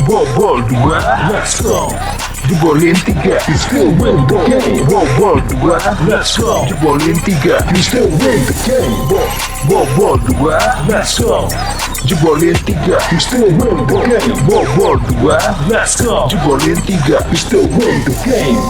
Bobol 2, let's go. Jebolin 3, you still win the game. Bobol 2, let's go. Jebolin 3, you still win the game. Bobol 2, let's go. Jebolin 3, you still win the game. Bobol 2, let's go. Jebolin 3, you still win the game.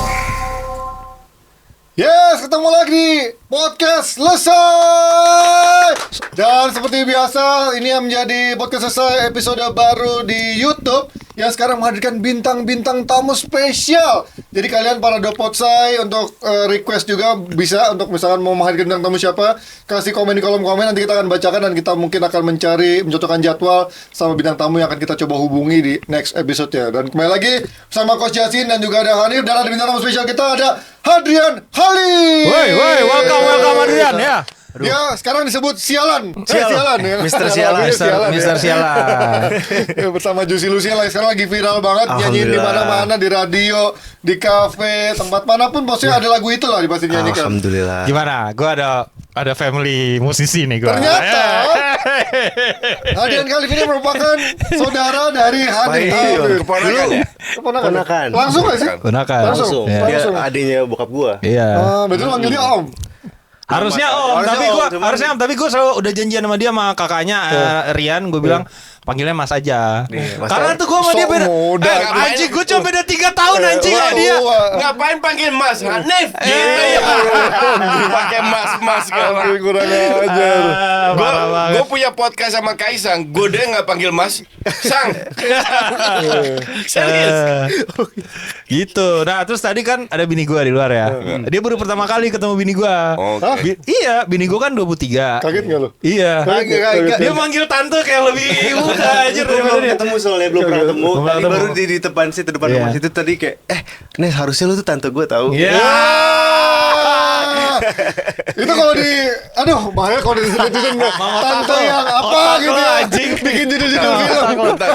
Yes, ketemu lagi di podcast selesai. Dan seperti biasa, ini yang menjadi podcast selesai episode baru di YouTube yang sekarang menghadirkan bintang-bintang tamu spesial. Jadi kalian para dopotsai untuk request juga bisa untuk misalkan mau menghadirkan bintang tamu siapa, kasih komen di kolom komen, nanti kita akan bacakan dan kita mungkin akan mencocokkan jadwal sama bintang tamu yang akan kita coba hubungi di next episode ya. Dan kembali lagi sama Coach Yasin dan juga ada Hanif, dan ada bintang tamu spesial kita ada Hadrian Halim. Woi, welcome Adrian ya. Dia sekarang disebut Sialan. Sialan ya. Mister Sialan. Ya, bersama Juicy Lucian sekarang lagi viral banget, nyanyiin di mana-mana, di radio, di kafe, tempat manapun bosnya ada lagu itu lah pasti nyanyikan. Alhamdulillah. Gimana? Gue ada family musisi nih gue. Ternyata Hadrian Halim ini merupakan saudara dari Hanif. Keponakan ya? Keponakan. Langsung gak sih? Gunakan. Langsung. Ya. Dia adiknya bokap gua. Iya. Betul manggil dia Om. Harusnya tapi gue selalu udah janjian sama dia sama kakaknya Rian, gue bilang panggilnya Mas aja. Mas Karena aja. tuh gue sama dia beda. Anjing gue cuma beda 3 tahun anjing sama dia. Ngapain panggil Mas Hanif gitu ya? Pakai mas kalau Kurang ajar. gue punya podcast sama Kaisang, gue deh nggak panggil Mas Sang. Serius. Gitu. Nah terus tadi kan ada bini gue di luar ya. Dia baru pertama kali ketemu bini gue. Oke. Iya, bini gue kan 23. Kaget gak lo? Iya. Kaget. Dia manggil tante kayak lebih muda aja Belum daripada dia. ketemu soalnya belum pernah ketemu. Belum Tadi ketemu. baru di depan Iya. rumah situ tadi kayak Nes harusnya lu tuh tante gua tahu. Iya. Itu kalau bahaya kalau disebutin tante yang apa gitu ya, anjing. bikin judul-judul film. Bentar.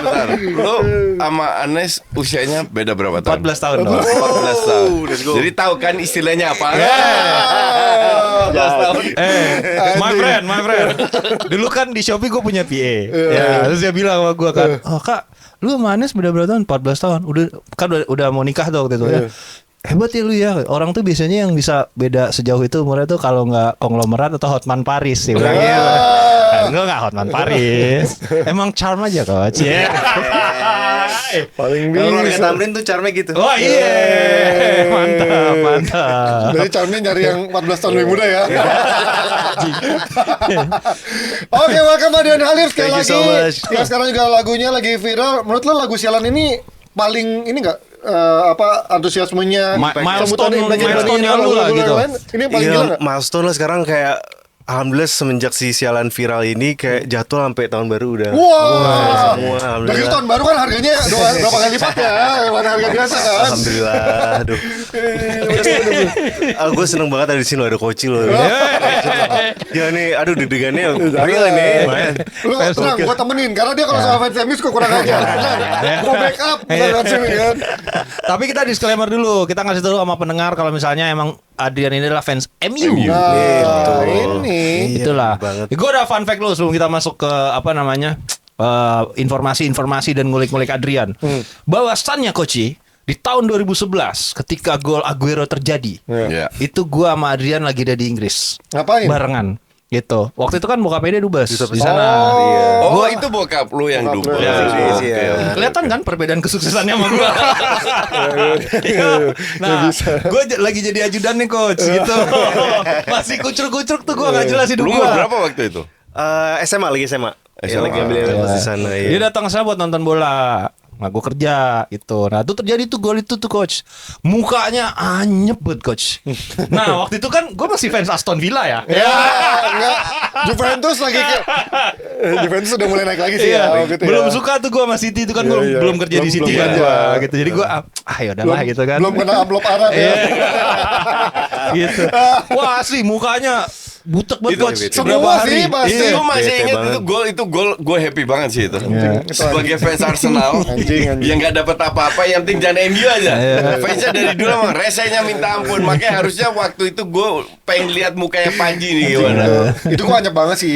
Lo sama Anes usianya beda berapa tahun? 14 tahun dong. 14 tahun. let's go. Jadi tahu kan istilahnya apa? My friend. Dulu kan di Shopee gue punya PA. Ya, terus dia bilang sama gue kan, "Oh, Kak, lu sama Anes beda berapa tahun? 14 tahun. Udah mau nikah tuh waktu itu ya." Hebat ya lu ya. Orang tuh biasanya yang bisa beda sejauh itu umurnya tuh kalau nggak konglomerat atau Hotman Paris sih. Enggak Hotman Paris. Emang charm aja coach. Paling Kalau bingung. Rangga Tamrin tuh charmnya gitu. Oh iya. Mantap. Jadi charmnya nyari yang 14 tahun lebih muda ya. Oke, welcome Hadrian Halim sekali Thank you lagi. so much. Ya sekarang juga lagunya lagi viral. Menurut lo lagu Sialan ini paling ini nggak antusiasmenya milestone-nya lu lah gitu. Ini paling gila Iya, nggak? milestone lah sekarang kayak alhamdulillah semenjak si Sialan viral ini kayak jatuh sampai tahun baru udah. Wah. Semua Dari alhamdulillah. tahun baru kan harganya berapa kali lipat ya, daripada harga biasa kan. Alhamdulillah. Aduh. Gue seneng banget ada di sini lo, ada Koci lo. Ya nih, aduh deg-degannya real ini. Lu tenang, gue temenin karena dia kalau sama fans MU suka kurang aja. Gue backup bukan sini kan. Tapi kita disclaimer dulu. Kita ngasih tahu sama pendengar kalau misalnya emang Adrian ini adalah fans MU. Nah, ini Itulah. banget. Gue ada fun fact lu sebelum kita masuk ke informasi-informasi dan ngulik-ngulik Adrian. Bahwasannya Koci di tahun 2011 ketika gol Aguero terjadi, Iya. itu gue sama Adrian lagi ada di Inggris. Ngapain? Barengan. Gitu. Waktu itu kan bokapnya dia dubes di sana. Oh, itu bokap lu yang dubes. Iya. Kelihatan kan perbedaan kesuksesannya sama gue. Nah, gue lagi jadi ajudan nih coach gitu. Masih kucruk-kucruk tuh gue nggak jelas hidup Lu gue. umur berapa waktu itu? SMA lagi SMA. Ya, lagi ambil di sana Dia ya. datang ke sana buat nonton bola. Nah gue kerja gitu. Nah itu terjadi tuh gol itu tuh coach. Mukanya anyep banget coach. Nah waktu itu kan gue masih fans Aston Villa ya. Ya, enggak. Juventus lagi Juventus udah mulai naik lagi sih ya. Gitu Belum ya. suka tuh gue sama City itu kan Iya. belum kerja di Belum City kan kerja. gue gitu. Jadi gue yaudahlah gitu kan. Belum kena amplop Arab ya. gitu. Wah asli mukanya butek banget Itu coach. semua sih pasti. Itu gue masih Bete inget banget. itu gol gue happy banget sih itu. Itu Sebagai fans Arsenal Anjing. yang nggak dapat apa-apa, yang penting jangan MU aja. Fansnya dari dulu emang resenya minta ampun. Makanya harusnya waktu itu gue pengen lihat mukanya Panji nih gimana. Itu gua banyak banget sih.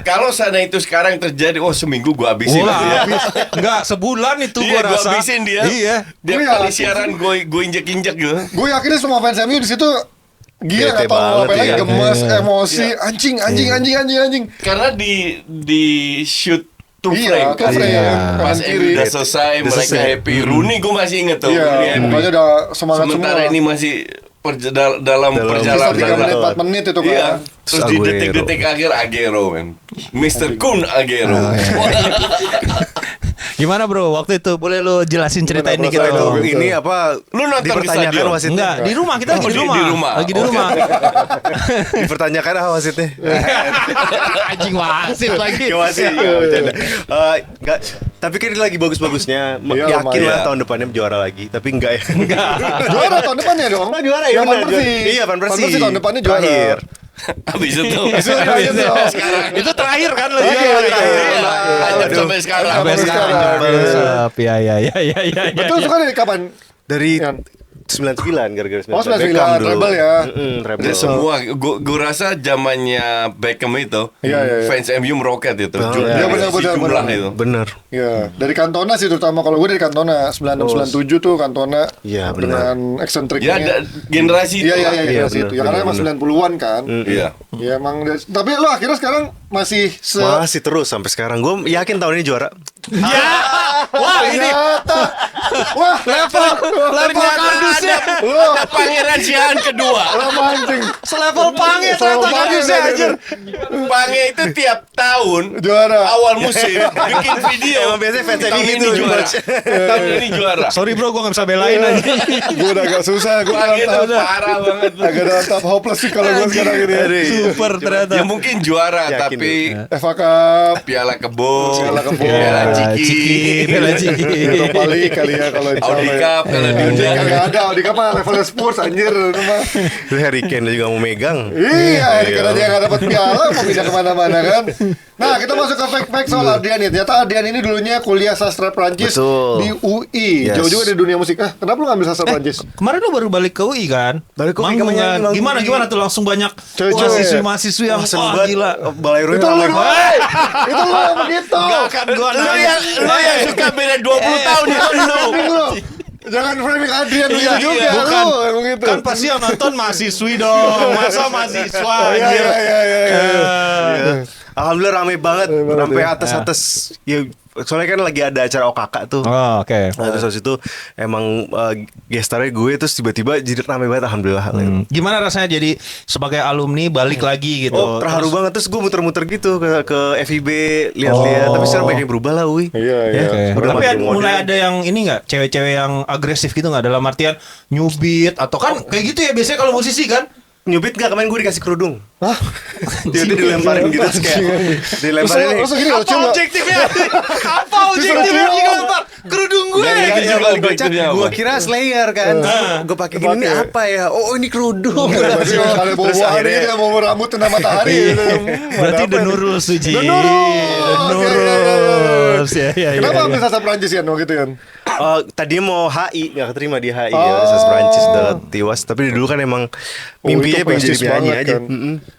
Kalau sana itu sekarang terjadi, seminggu gue habisin. Wah, enggak sebulan itu Iya, gua gue rasa. habisin dia. Iya. Dia Iya. kali siaran gue injek-injek gitu. Gue yakin semua fans MU di situ gila Bete nggak tahu banget apa lagi ya. gemes, Iya. emosi, anjing. Karena di shoot to Iya, frame ke kan. frame, Pas kanan MU kiri. udah selesai, Udah mereka selesai. happy. Rooney gue masih inget tuh. Rooney Iya, happy. mukanya udah semangat Sementara semua. ini masih dalam Sisa perjalanan. 3 menit, 4 menit itu kan. Iya. Terus di Aguero. detik-detik akhir Aguero men. Mr. Kun Aguero. Gimana bro waktu itu? Boleh lu jelasin cerita Gimana ini kita perasaan dong. lu? Ini apa? Lu nonton di dipertanyakan stadion? wasitnya. Enggak, di rumah kita lagi Oh, di di rumah. rumah. Lagi di rumah. Dipertanyakan wasitnya. Anjing wasit lagi. Ya wasit. Ya, bercanda. Enggak. Tapi kan ini lagi bagus-bagusnya. Iya, Yakin lumayan. lah tahun depannya juara lagi. Tapi enggak ya. Juara tahun depannya dong. Juara ya, Yang benar, Van Persie. juara. Iya, Van Persie. tahun depannya juara. Terakhir. Habis itu. Terakhir dong. Itu terakhir kan lo. Terakhir. Lanjut sampai sekarang. Sampai sekarang. sekarang. Ya ya ya ya ya. Betul suka dari kapan? Dari Yan. 99 gara-gara 99. Oh, 99, Beckham dulu. Rebel ya. Rebel. Dan semua gue rasa zamannya Beckham itu Iya. fans MU meroket itu. iya, benar, Jumlah benar. itu. Bener. Iya, dari Cantona sih terutama kalau gue dari Cantona 96 97 tuh Cantona Iya, benar. dengan Ya eksentriknya. generasi itu. Iya generasi benar, itu. Ya karena benar, emang 90-an kan. Iya. Ya emang tapi lo akhirnya sekarang masih Masih terus sampai sekarang. Gue yakin tahun ini juara. Wah ini ternyata wah level kardusnya. lo Pangeran Sian kedua. lo mancing Selevel pange ternyata kardusnya anjir. Pange itu tiap tahun juara. awal musim bikin video. Emang biasanya fans tahun MU ini gitu, juara. Coach. Tahun ini juara. Sorry bro, gue gak bisa belain aja. Gue udah agak susah gue Pange itu dalam tahap parah banget. agak dalam tahap hopeless sih kalau gue sekarang ini. Super ternyata. Ya mungkin juara Yakin tapi FA Cup Piala Kebo, Piala Kebo. Piala Piala Ciki. Europa League kali ya kalau insya Audi Allah ya. Cup kalau diundang. Kagak ada Audi Cup mah levelnya Spurs anjir itu mah. Terus Harry Kane juga mau megang. Iya, karena dia nggak dapat piala mau pindah kemana-mana kan. Nah, kita masuk ke fact soal Adrian nih. Ternyata Adrian ini dulunya kuliah sastra Prancis Betul. di UI. Yes. Jauh juga dari dunia musik. Kenapa lu ngambil sastra Prancis? Kemarin lu baru balik ke UI kan? Balik ke UI, Manggung kemarin kan? manggung Gimana di- gimana tuh langsung banyak Cewek-cewek. mahasiswi yang Seru wah banget. gila. Balai Itu lu ramai. Roy. Itu lu yang begitu. Gak akan gua Lu nanya. yang suka beda 20 tahun itu lu. Framing lu. Jangan framing Adrian begitu juga bukan. lu yang begitu. Kan pasti yang nonton mahasiswi dong. Masa mahasiswa Iya, anjir. iya. Iya. Alhamdulillah ramai banget sampai atas-atas. Ya, soalnya kan lagi ada acara OKK tuh. Oh, oke. Nah, terus habis itu emang gestarnya gue terus tiba-tiba jadi ramai banget alhamdulillah. Gimana rasanya jadi sebagai alumni balik lagi gitu? Oh terharu banget terus gue muter-muter gitu ke FIB lihat-lihat tapi sekarang banyak yang berubah lah Ui. Iya, iya. Oke. Udah Tapi makin mulai modern. ada yang ini nggak, cewek-cewek yang agresif gitu nggak dalam artian nyubit atau kan kayak gitu ya biasanya kalau musisi kan? Nyubit gak kemarin gue dikasih kerudung. Hah? Dia dilemparin gitu terus kayak dilemparin nih. Terus gini loh, Apa coba. objektifnya? Apa objektifnya Apa? dilempar kerudung gue? Dan Iya, itu iya, juga gue objektifnya apa? gue kira Slayer kan. Gue pakai gini ini Pakai. apa ya? Oh ini kerudung. Masih ada Terus bawa akhirnya gitu ya, bawa rambut kena matahari gitu. Berarti Ada apa The nih? Nurul Suji. The Nurul. Ya, ya, ya. Kenapa ya. ambil sastra Prancis ya waktu itu kan? Tadinya mau HI nggak keterima di HI Oh. ya Sas Prancis udah tiwas tapi dulu kan emang mimpinya pengen jadi penyanyi aja.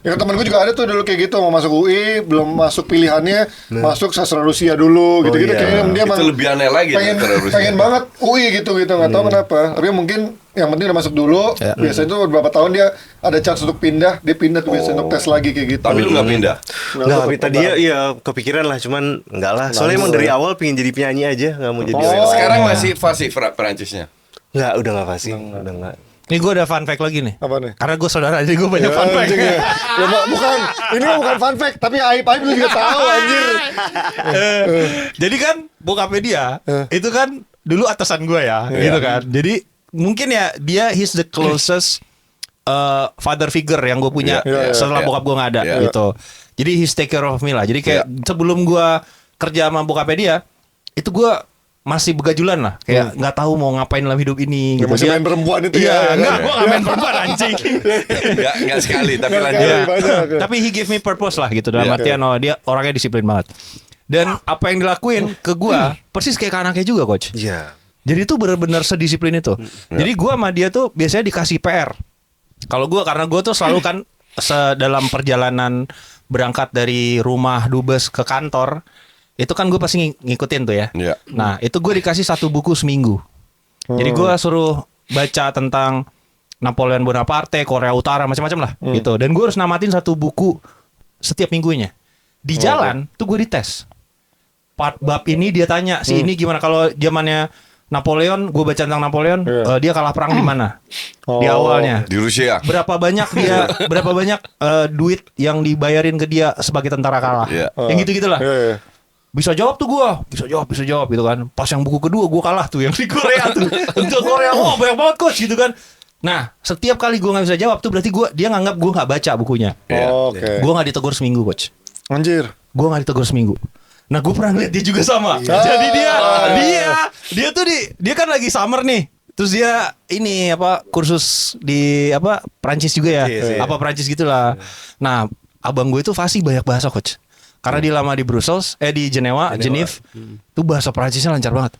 Ya temen gue juga ada tuh dulu kayak gitu mau masuk UI belum masuk pilihannya masuk sastra Rusia dulu gitu-gitu iya. kayaknya dia Itu emang lebih aneh lagi daripada Rusia. pengen banget UI gitu nggak tahu kenapa tapi mungkin yang penting udah masuk dulu biasanya tuh beberapa tahun dia ada chance untuk pindah dia pindah tuh biasanya untuk tes lagi kayak gitu Tapi lu nggak pindah. Nggak, tapi tadinya ya kepikiran lah, cuman enggak lah. Soalnya emang dari awal pengen jadi penyanyi aja, nggak mau jadi orang lain. Sekarang masih fasih Perancisnya. Nggak, udah nggak pasti, udah nggak. Ini gue ada fun fact lagi nih. Apa nih? Karena gue saudara jadi gue banyak fun fact. anjing ya. Ya, bukan ini mah bukan fun fact tapi aib lu juga tahu anjir Jadi kan bokapnya dia itu kan dulu atasan gue ya, gitu kan. Jadi mungkin ya dia he's the closest father figure yang gue punya setelah bokap gue nggak ada gitu. Jadi he's take care of me lah. Jadi kayak sebelum gue kerja sama bokapnya dia, itu gue masih begajulan lah, kayak nggak tahu mau ngapain dalam hidup ini. Ya, Gitu. masih main perempuan itu Iya, ya. enggak, gue nggak main perempuan anjing. Enggak sekali, tapi Nggak lanjut. sekali. banyak. Tapi he give me purpose lah gitu, dalam artian dia orangnya disiplin banget. Dan apa yang dilakuin ke gue persis kayak ke anaknya juga, coach. Iya. Jadi itu benar-benar sedisiplin itu. Jadi gue sama dia tuh biasanya dikasih PR. Kalau gue, karena gue tuh selalu kan dalam perjalanan berangkat dari rumah dubes ke kantor, itu kan gue pasti ngikutin tuh ya. Iya. Nah itu gue dikasih 1 buku seminggu. Jadi gue suruh baca tentang Napoleon Bonaparte, Korea Utara, macam-macam lah gitu. Dan gue harus namatin 1 buku setiap minggunya. Di jalan tuh gue dites. Bab ini dia tanya si ini gimana. Kalau zamannya Napoleon, gue baca tentang Napoleon, dia kalah perang di mana? Di awalnya. Di Rusia. Berapa banyak duit yang dibayarin ke dia sebagai tentara kalah? Iya. Yang gitu-gitulah. Iya. Bisa jawab tuh gua, bisa jawab gitu kan. Pas yang buku kedua gua kalah tuh yang di Korea tuh. Untuk Korea, banyak banget coach gitu kan. Nah, setiap kali gua nggak bisa jawab tuh berarti dia nganggap gua nggak baca bukunya. Oke. Gua nggak ditegur seminggu, coach. Anjir. Gua nggak ditegur seminggu. Nah, gue pernah lihat dia juga sama. Jadi dia tuh dia kan lagi summer nih. Terus dia ini kursus di Prancis juga ya. Apa Prancis gitulah. Nah, abang gue itu fasih banyak bahasa, coach. Karena dia lama di Brussels, di Geneva. Tuh bahasa Prancisnya lancar banget.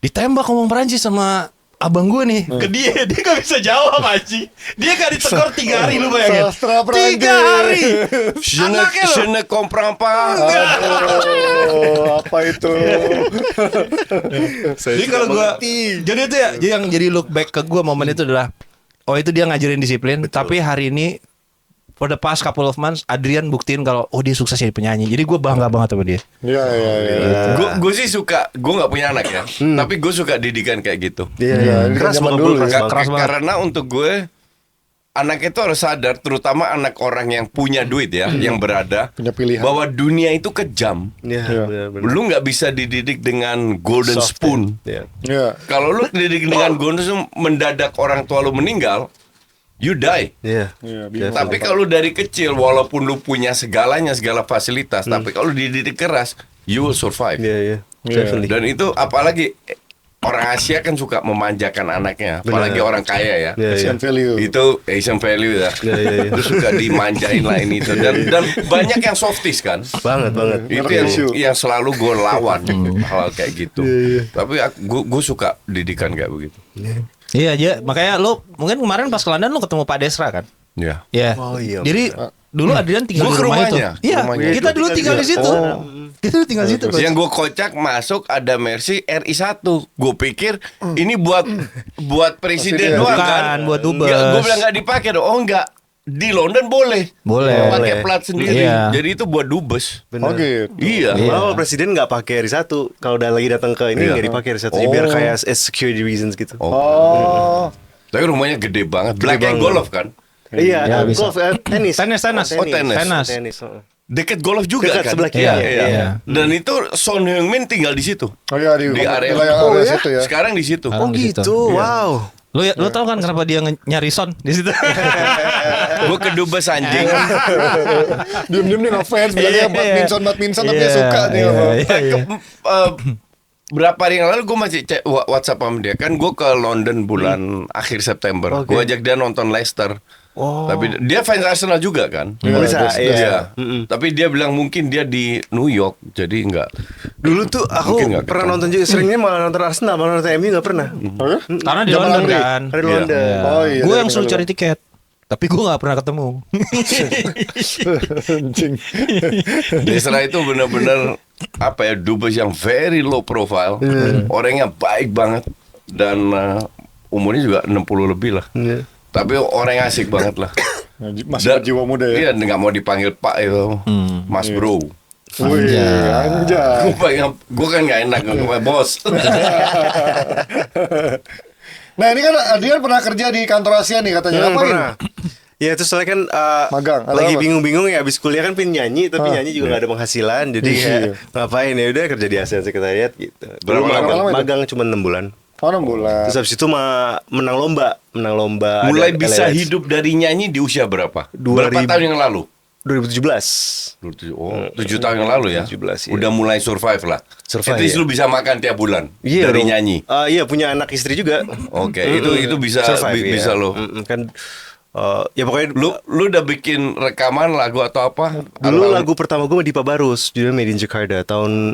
Ditembak ngomong Prancis sama abang gue nih ke dia gak bisa jawab aja. Dia gak ditegur 3 hari, lu bayangin. Sastra Prancis. 3 hari. Anaknya Je lo. ne comprends pas. Aduh, apa itu? Jadi kalau gue, jadi itu ya, yang jadi look back ke gue momen itu adalah, itu dia ngajarin disiplin. Tapi hari ini for the past couple of months, Adrian buktiin kalau dia sukses jadi penyanyi. Jadi gue bangga banget sama dia. Iya. Gue sih suka, gue nggak punya anak ya, tapi gue suka didikan kayak gitu. Iya, ini kan Keras zaman banget, dulu keras ya. Keras banget. Karena untuk gue, anak itu harus sadar, terutama anak orang yang punya duit ya, yang berada, Punya pilihan. bahwa dunia itu kejam. Iya. Benar-benar. Lu nggak bisa dididik dengan golden Soft, spoon. ya. Iya. Kalau lu dididik dengan golden spoon, mendadak orang tua lu meninggal, you die. Iya. bingung. Tapi kalau dari kecil, walaupun lu punya segalanya, segala fasilitas, tapi kalau dididik keras, you will survive. Iya. Definitely. Dan itu apalagi orang Asia kan suka memanjakan anaknya, apalagi Benar. orang kaya ya. Iya. Asian value. Itu Asian value ya. Iya. Itu suka dimanjain lah ini itu. Dan banyak yang softies kan. Banget. Itu Ngerti. yang selalu gue lawan hal kayak gitu. Tapi gue suka didikan kayak begitu. Iya aja, makanya lo mungkin kemarin pas ke London lo ketemu Pak Desra kan? Ya. Iya. Oh, iya, Jadi dulu Adrian tinggal Gua di ke rumah itu. rumahnya, Iya, rumahnya kita itu. dulu tinggal di situ. Kita dulu tinggal di situ. Coach. Yang gue kocak masuk ada Mercy RI1. Gue pikir ini buat presiden doang Bukan, kan. buat dubes. Gue bilang nggak dipakai dong. Oh enggak. Di London boleh. Boleh. Pakai plat sendiri. Iya. Jadi itu buat dubes. Oh gitu. Iya. Malah presiden nggak pakai RI1 kalau udah lagi datang ke ini Iya. nggak dipakai RI1 jadi biar kayak security reasons gitu. Oh. Tapi rumahnya gede banget. Black and banget. Golf kan. Iya, Ya, bisa. golf, tenis. Tenis. Oh, tenis. Tenis. Deket golf juga Dekat kan. sebelah kiri. Iya. Dan itu Son Heung-min tinggal di situ. Oh iya di area. area situ ya. Sekarang di situ. Oh, gitu. gitu. Wow. Lo tau kan kenapa dia nyari Son di situ? Gue ke dubes anjing. Diam-diam dia ngefans bilangnya badminton tapi dia Iya, suka nih. iya, apa. iya, iya. Berapa hari yang lalu gue masih cek WhatsApp sama dia. Kan gue ke London bulan akhir September. Gue ajak dia nonton Leicester. Tapi dia fans Arsenal juga kan. Bisa, Iya. Tapi dia bilang mungkin dia di New York. Jadi enggak. Dulu tuh aku Mungkin nggak pernah ketemu. nonton juga seringnya malah nonton Arsenal, malah nonton MU nggak pernah. Karena di Zaman London Henry. kan. Ada di Iya. London. Oh iya. Gue dia yang suruh tinggal cari tiket. Tapi gue gak pernah ketemu. Anjing. Desra itu benar-benar apa ya, dubes yang very low profile. Orangnya baik banget dan umurnya juga 60 lebih lah. Iya. Tapi orang yang asik banget lah. Masih berjiwa muda ya. Iya, nggak mau dipanggil Pak itu, Mas Bro. Wih, anjay. Gue kan nggak enak ngomong bos. Nah ini kan Adrian pernah kerja di kantor Asia nih katanya. Ngapain? Pernah. Ya itu soalnya kan Magang, atau lagi apa? bingung-bingung ya abis kuliah kan pengen nyanyi tapi nyanyi juga gak ada penghasilan jadi Iya. kayak ngapain ya udah kerja di ASEAN Sekretariat gitu. Berapa lama itu? magang cuma 6 bulan. Oh 6 bulan. Terus habis itu menang lomba Mulai ada bisa LLS. hidup dari nyanyi di usia berapa? 2000. Berapa tahun yang lalu? 2017. 7 tahun yang lalu ya. 17, iya. Udah mulai survive lah. Survive, At least iya. lu bisa makan tiap bulan Iya dari dong. nyanyi. Iya, punya anak istri juga. Oke, itu bisa bisa lo. Kan ya pokoknya Lu udah bikin rekaman lagu atau apa? dulu lagu pertama gue sama Dipa Barus, judulnya Made in Jakarta.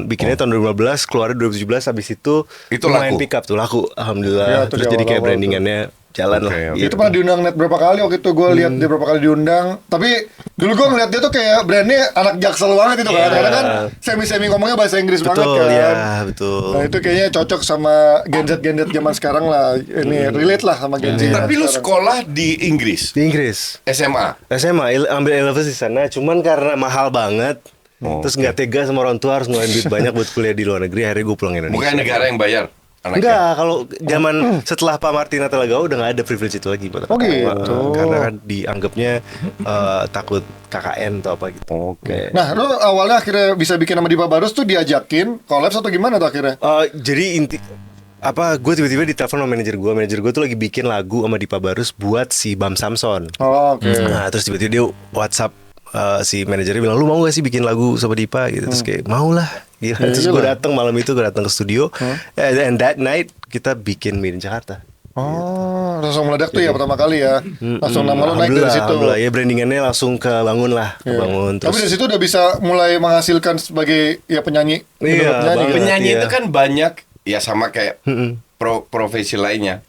Bikinnya tahun 2015, keluarnya 2017. Habis itu lumayan laku? pick up tuh, laku. Alhamdulillah. Ya, itu Terus di jadi kayak awal-awal brandingannya jalan lah. Oke. Itu pernah diundang net berapa kali waktu itu gue lihat dia berapa kali diundang. Tapi dulu gue ngeliat dia tuh kayak brandnya anak Jaksel banget itu kan. Karena kan semi ngomongnya bahasa Inggris banget Betul, kan. ya, betul. Nah itu kayaknya cocok sama Gen Z zaman sekarang lah. Ini relate lah sama Gen Z. Tapi lu sekarang. sekolah di Inggris, Di Inggris. SMA. SMA ambil A-levels di sana, cuman karena mahal banget. Terus nggak tega sama orang tua harus ngeluarin duit banyak buat kuliah di luar negeri. Akhirnya gue pulang Indonesia. Bukan negara yang bayar anaknya. Enggak, kalau zaman setelah Pak Martina Talagawa udah nggak ada privilege itu lagi buat Oh, apa. gitu. Karena kan dianggapnya takut KKN atau apa gitu. Oke. Nah lu awalnya akhirnya bisa bikin sama Dipa Barus tuh diajakin collabs atau gimana tuh akhirnya? Jadi gue tiba-tiba ditelepon sama manajer gue tuh lagi bikin lagu sama Dipa Barus buat si Bam Samson. Oh, oke. Nah terus tiba-tiba dia WhatsApp si manajernya bilang, lu mau gak sih bikin lagu sama Dipa gitu. Terus kayak mau lah. Gila. Ya, Terus iyalah. gue datang malam itu, gue datang ke studio. And that night kita bikin Made in Jakarta. Oh, langsung meledak tuh ya pertama kali ya. Langsung nama lo naik dari situ. Alhamdulillah, ya brandingannya langsung kebangun lah, Iya. kebangun. Tapi dari situ udah bisa mulai menghasilkan sebagai ya penyanyi. Iya, penyanyi. banget. Penyanyi Iya. itu kan banyak ya sama kayak profesi lainnya.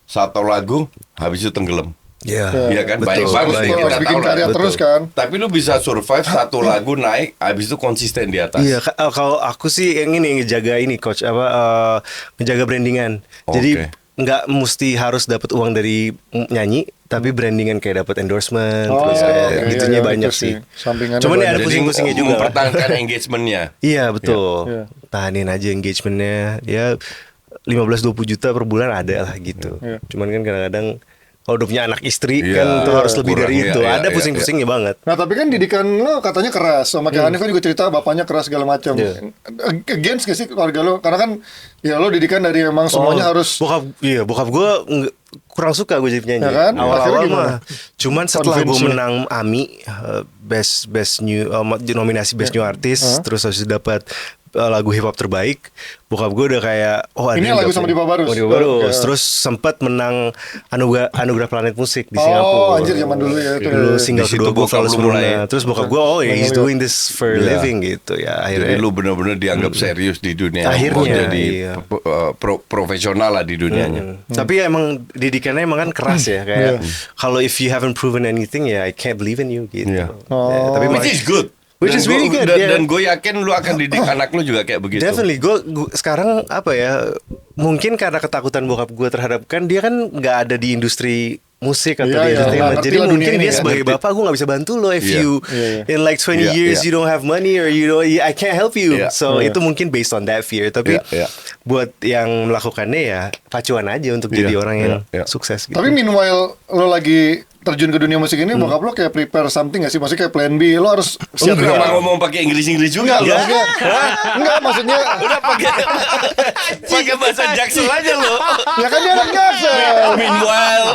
Satu lagu habis itu tenggelam. Iya, Iya kan, banyak betul, banget banyak. kita Harus bikin tahu lah. karya Betul. terus kan. Tapi lu bisa survive satu lagu naik, habis itu konsisten di atas. Iya, kalau aku sih yang ini ngejaga ini coach ngejaga brandingan. Oke. Jadi nggak mesti harus dapat uang dari nyanyi, tapi brandingan kayak dapat endorsement, Oh, terus iya, kayak iya, gitunya iya, banyak itu sih. sih. Sampingannya Cuman ya banyak. ada Jadi pusing-pusingnya juga. mempertahankan engagementnya. Iya betul. Iya. Tahanin aja engagementnya. Ya 15-20 juta per bulan ada lah gitu. Iya. Cuman kan kadang-kadang kalau udah punya anak istri Iya, kan tuh harus lebih kurang, dari iya, itu. iya, Ada iya, pusing-pusingnya banget. Nah tapi kan didikan lo katanya keras. Sama kayak Hanif kan juga cerita bapaknya keras segala macam. Iya. Against gak sih keluarga lo? Karena kan ya lo didikan dari emang semuanya harus. Bokap gue kurang suka gue jadi penyanyi. Ya kan? Awal-awal Akhirnya mah. gimana? Cuman setelah gue Convince-nya. menang AMI best new nominasi best new artist, terus habis itu dapat lagu hip hop terbaik, bokap gue udah kayak Ini Adrian lagu udah sama punya- Dipa Barus. sama Dipa Barus. Oke. Terus sempat menang anugerah Planet Musik di Oh, Singapura. anjir, zaman dulu ya itu. Dulu single Di situ kedua gue bokap Flawless lu mulai. Luna. Terus bokap gue he's doing this for a Iya. living gitu ya. Jadi Akhirnya lu benar-benar dianggap serius di dunia. Akhirnya, jadi iya. profesional lah di dunianya. Tapi ya emang didikannya emang kan keras ya, kayak kalau if you haven't proven anything ya I can't believe in you gitu. Iya. Ya, tapi Which is good. Which Dan is really gua- good, Dan, yeah. dan gue yakin lu akan didik anak lu juga kayak begitu. Definitely, gue sekarang apa ya? Mungkin karena ketakutan bokap gue terhadap kan dia kan nggak ada di industri musik atau Iya, di iya, entertainment. ngerti Jadi lah mungkin dunia ini dia ya. sebagai bapak gue nggak bisa bantu lo if Iya. you Iya. in like 20 Iya, years iya. you don't have money or you know I can't help you. Iya. So Iya. itu mungkin based on that fear. Tapi Iya, iya. buat yang melakukannya ya pacuan aja untuk Iya, jadi orang yang iya, iya. sukses gitu. Tapi meanwhile lo lagi terjun ke dunia musik ini, bokap lo kayak prepare something gak sih? Maksudnya kayak plan B, lo harus siap Enggak sama. ngomong pakai Inggris juga. Enggak, lu. enggak maksudnya. Udah pakai bahasa Jaksel aja lo. Ya kan dia anak Jaksel. Meanwhile,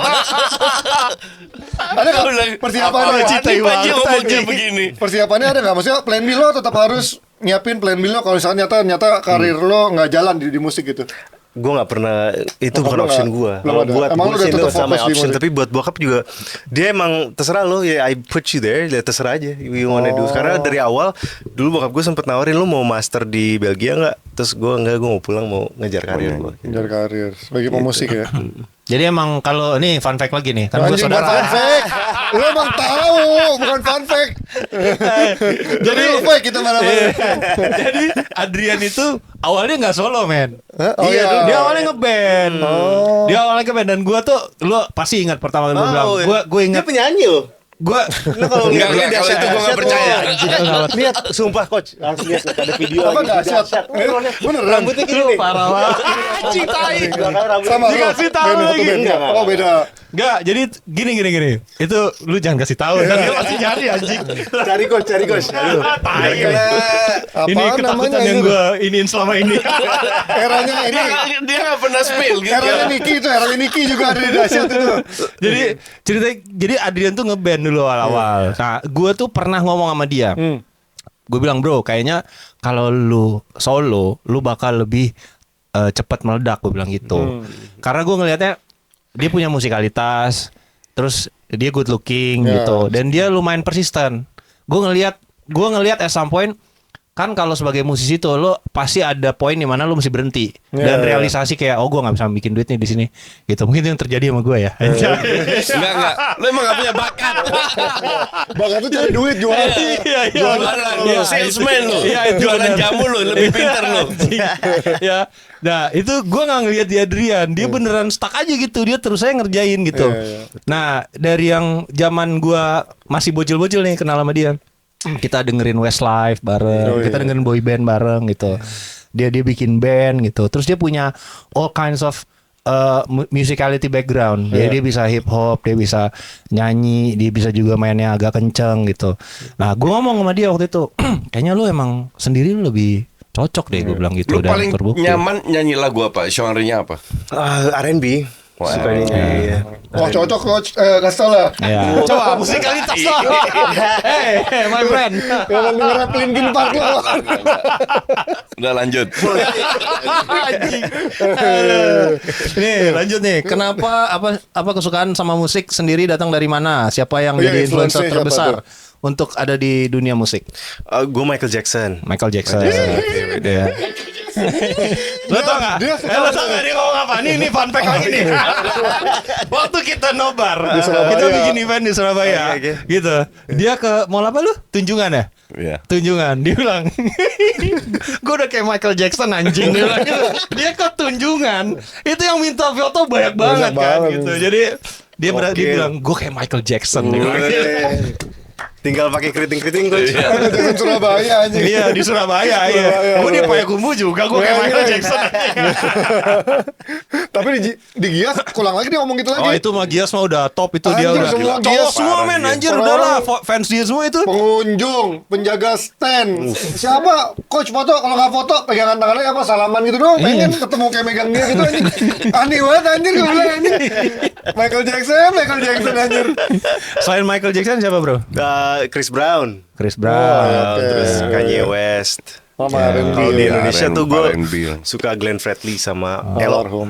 Ada nggak persiapannya? aja ngomongnya begini. Persiapannya ada nggak? Maksudnya plan B lo tetap harus nyiapin plan B lo kalau misalnya nyata karir lo nggak jalan di musik gitu. Gue nggak pernah, itu Bokap bukan lo option nggak- gue. belum Kalau ada. buat Emang gue lo udah sih itu tetap sama fokus di option. musik? Tapi buat bokap juga, dia emang terserah lo ya. I put you there, ya terserah aja. You wanna do. Karena dari awal dulu bokap gue sempet nawarin lo mau master di Belgia nggak? Terus gue nggak, gue mau pulang mau ngejar karir gue. Ngejar karir sebagai pemusik ya. Jadi emang kalau ini fun fact lagi nih, kan gue Anjing, bukan fun saudara. fact. Lo emang tahu, bukan fun fact. Jadi lo fake kita mana-mana. Jadi Adrian itu awalnya nggak solo men. Oh iya. Dia awalnya ngeband. Dia awalnya ngeband dan gue tuh, lu pasti ingat pertama kali gue bilang, gue ingat Dia penyanyi lo. gue Kalau Enggak, kalau itu gue nggak percaya. Lihat, sumpah coach, harus lihat ada video. Apa lagi. dahsyat? Beneran. Rambutnya gini nih. parah banget. Anjing tai. Sama lo. Dikasih tahu Beda, lagi. satu band. Enggak. Oh beda. Enggak, jadi gini. Itu lu jangan kasih tahu. Dia pasti nyari anjing. Cari coach. Aduh. Tai. Ini Apaan ketakutan namanya yang itu? gue iniin selama ini. Eranya ini. Dia nggak pernah spill gitu. Eranya Niki juga ada di dahsyat itu. Jadi Adrian tuh ngeband dulu awal-awal. Nah, gue tuh pernah ngomong sama dia. Gue bilang, bro, kayaknya kalau lu solo, lu bakal lebih cepat meledak. Gue bilang gitu. Karena gue ngelihatnya dia punya musikalitas, terus dia good looking gitu, dan dia lumayan persisten. Gue ngelihat at some point, kan kalau sebagai musisi tuh lo pasti ada poin di mana lo mesti berhenti dan realisasi kayak gue nggak bisa bikin duit nih di sini gitu. Mungkin itu yang terjadi sama gue ya. Enggak. Lo emang gak punya bakat. Bakat tuh cari duit jualan. Jualan salesman lo. Iya, itu Jualan benar. jamu lo lebih pintar lo. Ya, nah itu gue nggak ngelihat di Adrian, dia beneran stuck aja gitu, dia terus saya ngerjain gitu. Nah dari yang zaman gue masih bocil-bocil nih kenal sama dia, kita dengerin Westlife bareng, kita dengerin boy band bareng gitu. Dia bikin band gitu, terus dia punya all kinds of musicality background. Dia bisa hip hop, dia bisa nyanyi, dia bisa juga mainnya agak kenceng gitu. Nah gue ngomong sama dia waktu itu, kayaknya lu emang sendiri lu lebih cocok deh, gue bilang gitu. Lo paling nyaman nyanyi lagu apa? Genre-nya apa? R&B. Suka nyanyi. Wah cocok coach, kasih tau lah. Ya. Coba musikalitas lah. Hey, my friend. Kalau denger rap Linkin Park lo. Udah lanjut. Anjing. Nih, lanjut nih. Kenapa apa kesukaan sama musik sendiri datang dari mana? Siapa yang Iya, jadi influencer influence-nya terbesar siapa untuk ada di dunia musik? Gue Michael Jackson. Michael Jackson. Iya. Lo tau gak? Lo tau gak dia ngomong apa? Nih fun fact lagi nih. Waktu kita nobar, kita bikin event di Surabaya, Oke. gitu. Dia ke mall apa lu? Tunjungan ya? Iya. Tunjungan. Dia bilang, gue udah kayak Michael Jackson anjing. Dia bilang gitu. Dia ke Tunjungan, itu yang minta foto banyak banget kan, banget. gitu. Jadi dia bilang, gue kayak Michael Jackson. Dia bilang gitu. Tinggal pakai keriting-keriting coach. Ada Jackson Surabaya anjing. Iya di Surabaya. Iya. Gue di Payakumbuh juga, gue kayak Michael Jackson. Tapi di Gias ulang lagi dia ngomong gitu Oh lagi. itu mah Gias mah udah top itu. Anjir, dia udah semua cowok Gias. semua Parah men dia. anjir Orang-orang. udahlah fans dia semua itu. Pengunjung, penjaga stand. Siapa? Coach foto, kalau nggak foto pegangan tangannya apa salaman gitu doang. Pengen ketemu kayak megang dia gitu anjing. Aneh banget anjir gue bilang anjing. Michael Jackson anjir. Selain Michael Jackson siapa bro? Chris Brown. Chris Brown. Oke. Terus Kanye West. Mama R&B. Kalau di ya. Indonesia tuh gue R&B. suka Glenn Fredly sama Elo. Almarhum.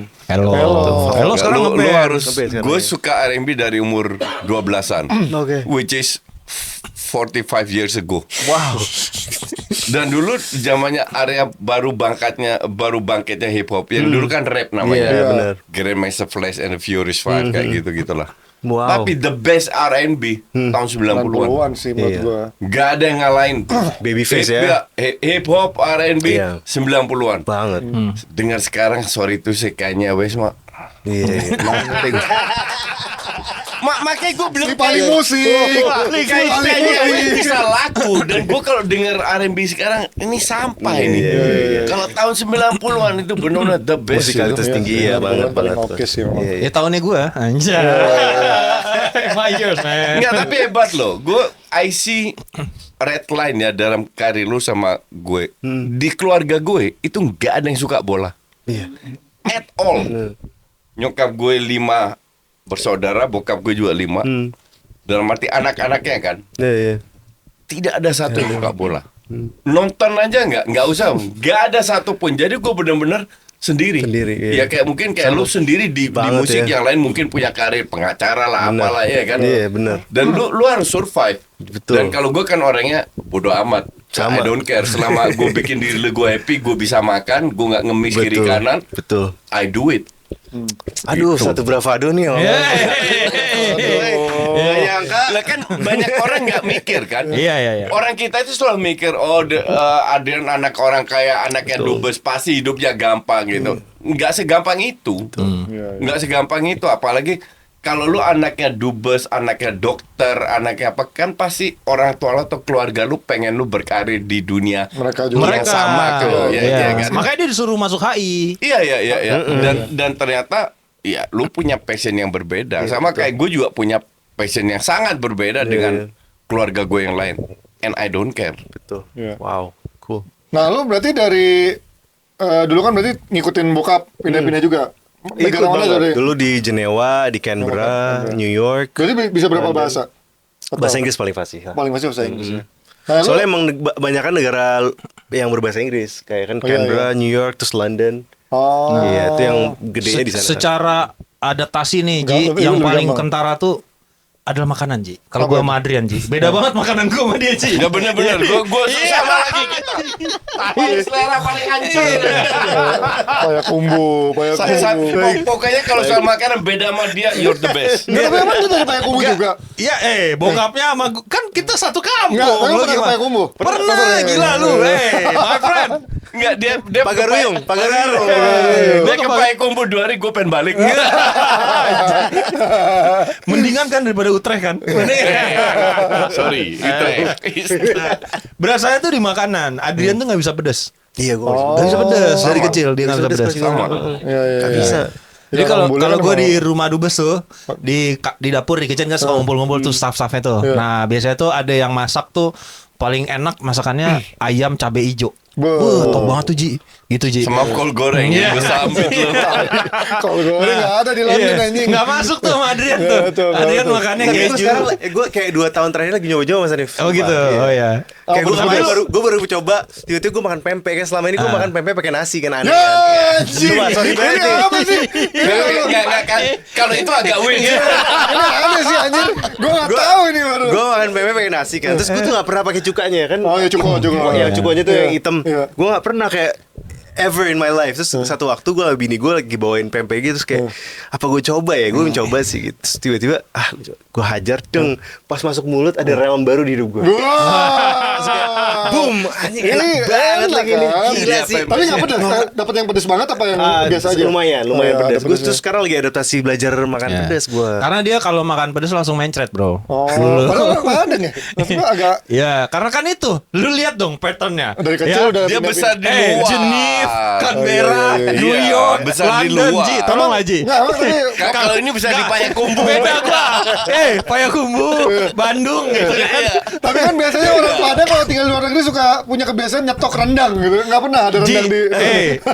Hello sekarang Lu ngeband. harus. Ngeband sekarang, Gue ya. suka R&B dari umur 12-an. Oke. Which is 45 years ago. Wow. Dan dulu zamannya area baru bangkitnya hip hop. Yang dulu kan rap namanya. Iya, benar. Grandmaster Flash and the Furious Five kayak gitu-gitulah. Wow. Tapi the best R&B tahun 90-an. 90-an sih menurut Iya. gua. Gak ada yang ngalahin. Babyface ya. Hip hop R&B Iya. 90-an. Banget. Dengar sekarang sorry tuh sih kayaknya wes mak. Iya. Makanya gue bilang Si paling musik. kayaknya ini bisa laku. Dan gue kalau denger R&B sekarang ini sampah ini. Kalau tahun 90-an itu benar-benar the best. Musikalitas itu. tinggi ya banget paling banget. oke sih memang. Ya tahunnya gue anjay. My years man. Enggak, tapi hebat loh. Gue I see red line ya dalam karir lu sama gue. Di keluarga gue itu nggak ada yang suka bola. Iya. At all. Nyokap gue 5 bersaudara, bokap gue juga 5. Dalam arti anak-anaknya kan. Iya. Tidak ada satu yang suka bola. Nonton aja nggak usah. Nggak ada satu pun. Jadi gue bener-bener sendiri. Iya. Ya kayak mungkin kayak lu sendiri di Banget musik ya. yang lain mungkin punya karir pengacara lah Bener. apalah ya kan. Iya, bener. Dan lu harus survive. Betul. Dan kalau gue kan orangnya bodo amat. Sama. I don't care. Selama gue bikin diri gue happy, gue bisa makan, gue nggak ngemis kiri Betul. kanan. Betul. I do it. Aduh, Gitu. satu bravado nih. Nggak nyangka. Lah kan banyak orang nggak mikir kan. Iya. Orang kita itu selalu mikir, Adrian anak orang kaya, anaknya dubes, pasti hidupnya gampang gitu. Nggak segampang itu. Nggak segampang itu. Apalagi kalau lu anaknya dubes, anaknya dokter, anaknya apa, kan pasti orang tua lu atau keluarga lu pengen lu berkarir di dunia Mereka juga. yang sama tuh. Ya, Iya. ya kan? Makanya dia disuruh masuk HI. Iya. Dan ternyata ya lu punya passion yang berbeda. Sama kayak gue juga punya passion yang sangat berbeda dengan keluarga gue yang lain. And I don't care. Betul. Iya. Wow, cool. Nah, lu berarti dari dulu kan berarti ngikutin bokap pindah-pindah juga. Negara mana dari? Dulu di Jenewa, di Canberra, New York. Berarti bisa berapa bahasa? Bahasa Inggris paling fasih. Paling masih bahasa Inggris. Ya. Nah, lu- Soalnya emang banyak kan negara yang berbahasa Inggris, kayak kan Canberra, New York, terus London. Oh. Iya, itu yang gedenya di sana. Secara adaptasi nih, Ji, Gampang, yang lebih paling gampang. kentara tuh adalah makanan, Ji. Kalau gua sama Adrian, Ji, beda banget makanan gua sama dia, Ji. Gak bener-bener. Gue sama lagi kita. Paling selera paling hancur. Payak kumbu. Pokoknya kalau soal makanan beda sama dia, you're the best. Nggak, tapi emang lu dari payak kumbu juga? Iya, bokapnya sama kan kita satu kampung. Nggak, tapi Lu pernah ke gimana? payak kumbu? Pernah, gila lu. My friend. Enggak, dia Pagaruyung. Dia ke Payakumbuh 2 hari, gue pengen balik. Mendingan kan daripada Utrecht kan. Sorry, itu. Berasanya tuh di makanan. Adrian tuh nggak bisa pedes. Iya, gue Nggak bisa pedes dari Sama. kecil dia nggak bisa pedes. Sama. Iya, iya. Gak bisa. Jadi Ya, kalau ambulan gue emang- di rumah dubes tuh di dapur di kitchen kan suka ngumpul-ngumpul tuh staff-staffnya tuh. Iya. Nah biasanya tuh ada yang masak tuh paling enak masakannya ayam cabe hijau. Be. Top banget tuh Ji. Gitu Ji. Sama kol goreng Iya. gue sambit lu. Kalau gue nggak ada di London Iya. anjing. Nggak masuk tuh sama Adrian Iya, tuh. betul, Adrian betul. makannya Tapi gue keju. sekarang, gue kayak 2 tahun terakhir lagi nyoba-nyoba Mas Hanif. Oh gitu. Oh ya. Kayak Oh, gue baru coba, tiba-tiba gue makan pempek kan selama ini gue makan pempek pakai nasi kan aneh Ya, kan. anjing. Coba, sorry banget Ini nih. apa sih? Nggak kan. Kalau itu agak weird. Ini aneh sih anjir. Gue nggak tahu ini baru. Gue makan pempek pakai nasi kan. Terus gue tuh gak pernah pakai cukanya kan. Oh ya cukup. Yang cukanya tuh Iya. yang hitam. Iya. Gue gak pernah kayak ever in my life. Terus satu waktu gue sama bini gue lagi bawain pempek gitu. Terus kayak apa gue coba ya. Gue mencoba sih gitu. Terus tiba-tiba gue hajar deng. Pas masuk mulut ada realm baru di hidup gue. Wah. Boom, anjing Ini enak banget enak lagi nih. kan? Gila sih. Tapi nggak pedes. Dapat yang pedes banget apa yang biasa aja? Lumayan Oh, ya, pedas. ada Gue pedesnya. tuh sekarang lagi adaptasi belajar makan Ya. pedas gue. Karena dia kalau makan pedes langsung mencret bro. Oh, padahal orang badan ya. Maksud gue agak Ya, karena kan itu. Lu lihat dong patternnya. dari kecil udah Dia pindah-pindah. besar di luar. Geneva, Canberra, Oh, iya, iya, iya. New Iya, York, besar di London, luar. Ji. Tolong lah, Ji. Nggak, emang tadi Kalau ini bisa di Payakumbuh. Beda gua. Payakumbuh, Bandung gitu kan. tapi kan biasanya orang Padang kalau tinggal di luar negeri suka punya kebiasaan nyetok rendang gitu. Nggak pernah ada Ji, rendang di.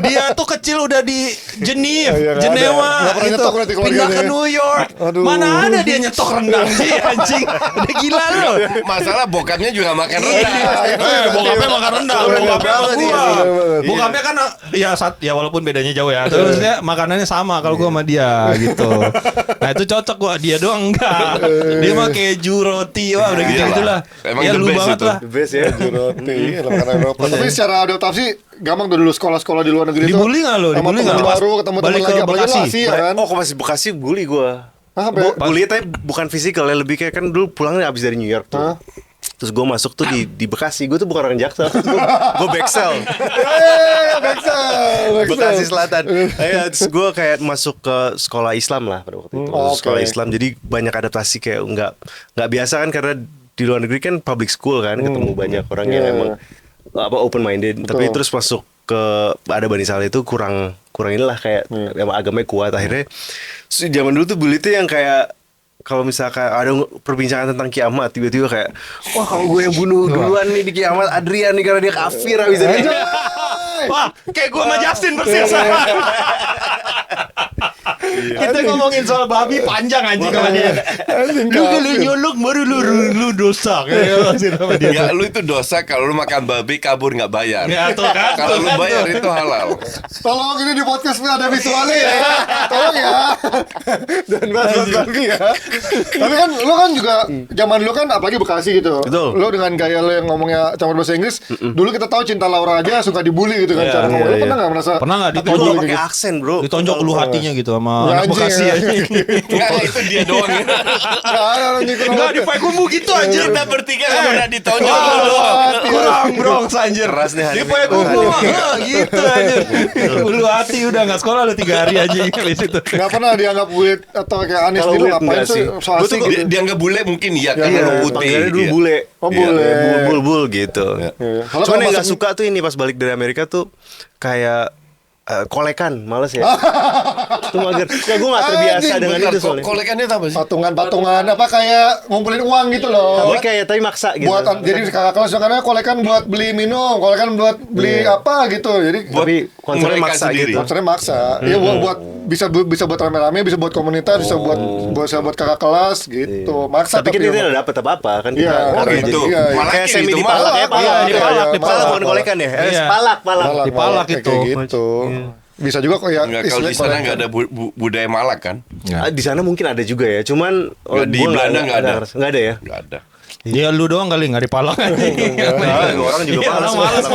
dia tuh kecil udah di Geneva, Iya, nggak Jenewa, ada. Nggak pernah gitu. nyetok berarti Pindah keluarganya. ke New York. Aduh. Mana ada dia nyetok rendang, Ji, anjing. Udah gila lu. Masalah bokapnya juga makan Iya, rendang. Bokapnya makan rendang, Bener bokapnya sama banget, gua. iya, bener banget. Bokapnya kan ya walaupun bedanya jauh ya. Terus dia makanannya sama kalau gua sama dia gitu. Nah, itu cocok gua, dia doang enggak. Dia mah keju, roti, wah udah gitu-gitulah. Emang Ya the lu best banget itu. lah. The best ya. Roti, makanan Eropa. Tapi secara adaptasi gampang tuh dulu sekolah-sekolah di luar negeri itu. Dibully nggak lo? Sama Dibully teman nggak? baru, ketemu teman Balik ke lagi, apalagi Bekasi. lu Asia kan. Oh, kalau masih Bekasi bully gue. Hah, Bully tapi bukan fisikal ya, lebih kayak kan dulu pulangnya abis dari New York tuh. Hah? Terus gue masuk tuh di Bekasi. Gue tuh bukan orang Jaksel. Gue Bexel. Bexel. Bekasi Selatan. Terus gue kayak masuk ke sekolah Islam lah pada waktu itu. Oke. Sekolah Islam. Jadi banyak adaptasi kayak nggak biasa kan, karena di luar negeri kan public school kan, ketemu banyak orang yang Iya. emang open minded. Tapi terus masuk ke ada Bani Saleh itu kurang inilah kayak emang agamanya kuat akhirnya. Zaman dulu tuh bully tuh yang kayak kalau misalkan ada perbincangan tentang kiamat, tiba-tiba kayak, wah kalau gue yang bunuh duluan nih di kiamat Adrian nih karena dia kafir abis ini. Wah, kayak gua sama Justin persis sama. Kita ngomongin soal babi panjang anjing sama dia. Lu kalau nyolok baru lu dosa kayak sama dia. Ya lu itu dosa kalau lu makan babi kabur nggak bayar. Ya, tuh kan. Kalau lu bayar itu halal. Tolong ini di podcast ada visualnya ya. Tolong ya. Dan bahas lagi ya. Tapi kan lu kan juga zaman lu kan apalagi Bekasi gitu. Betul. Lu dengan gaya lu yang ngomongnya campur bahasa Inggris, dulu kita tahu Cinta Laura aja suka dibully gitu kan cara ngomong. Lu pernah enggak merasa? Pernah nggak Tapi ditonjok gue gitu? pakai aksen bro. ditonjok ulu hatinya gitu sama Ya, anak anjing, Bekasi ya. anjing. Enggak, itu dia doang. Enggak ada orang gitu. Enggak di Payakumbuh gitu anjir. Kita bertiga nggak pernah ditonjok Wah, lu doang. kurang bro anjir. Keras nih Di Hanif. Payakumbuh mah gitu anjir. Ulu hati udah enggak sekolah lu 3 hari aja di situ. Enggak pernah dianggap weird atau kayak aneh Kalau gitu weird ngapain enggak sih? sih. So Gua asing tuh gitu. Dia nggak bule mungkin iya kan Iya, lu putih. Panggilannya dulu Iya. bule. Oh, bule. Bul gitu. Iya. Kalau Cuman yang masuk- gak suka tuh ini pas balik dari Amerika tuh kayak kolekan, males ya. Itu mager. Ya gue gak terbiasa dengan Bentar, itu soalnya. kolekannya apa sih? Patungan apa kayak ngumpulin uang gitu loh. Tapi maksa gitu. Buat jadi kakak kelas karena kolekan buat beli minum, kolekan buat beli apa gitu. Jadi Tapi konsernya mereka maksa sendiri. gitu. konsernya maksa. Iya buat bisa buat rame-rame, bisa buat komunitas, bisa buat kakak kelas gitu. Maksa Tapi kita emang. tidak dapat apa-apa kan Iya. kita. Oh, karena gitu. jadi- Iya, iya. Malah Kayak kayak semi gitu, dipalak ya, Iya, dipalak dipalak. bukan kolekan ya. Iya. Palak. Dipalak kayak itu. gitu. Bisa juga kok ya. Enggak, kalau di sana nggak ada budaya malak kan? Di sana mungkin ada juga ya, cuman Nggak, di Belanda nggak ada. Nggak ada ya. Nggak ada. Ya lu doang kali nggak dipalak. Orang juga Iya, malas. malas.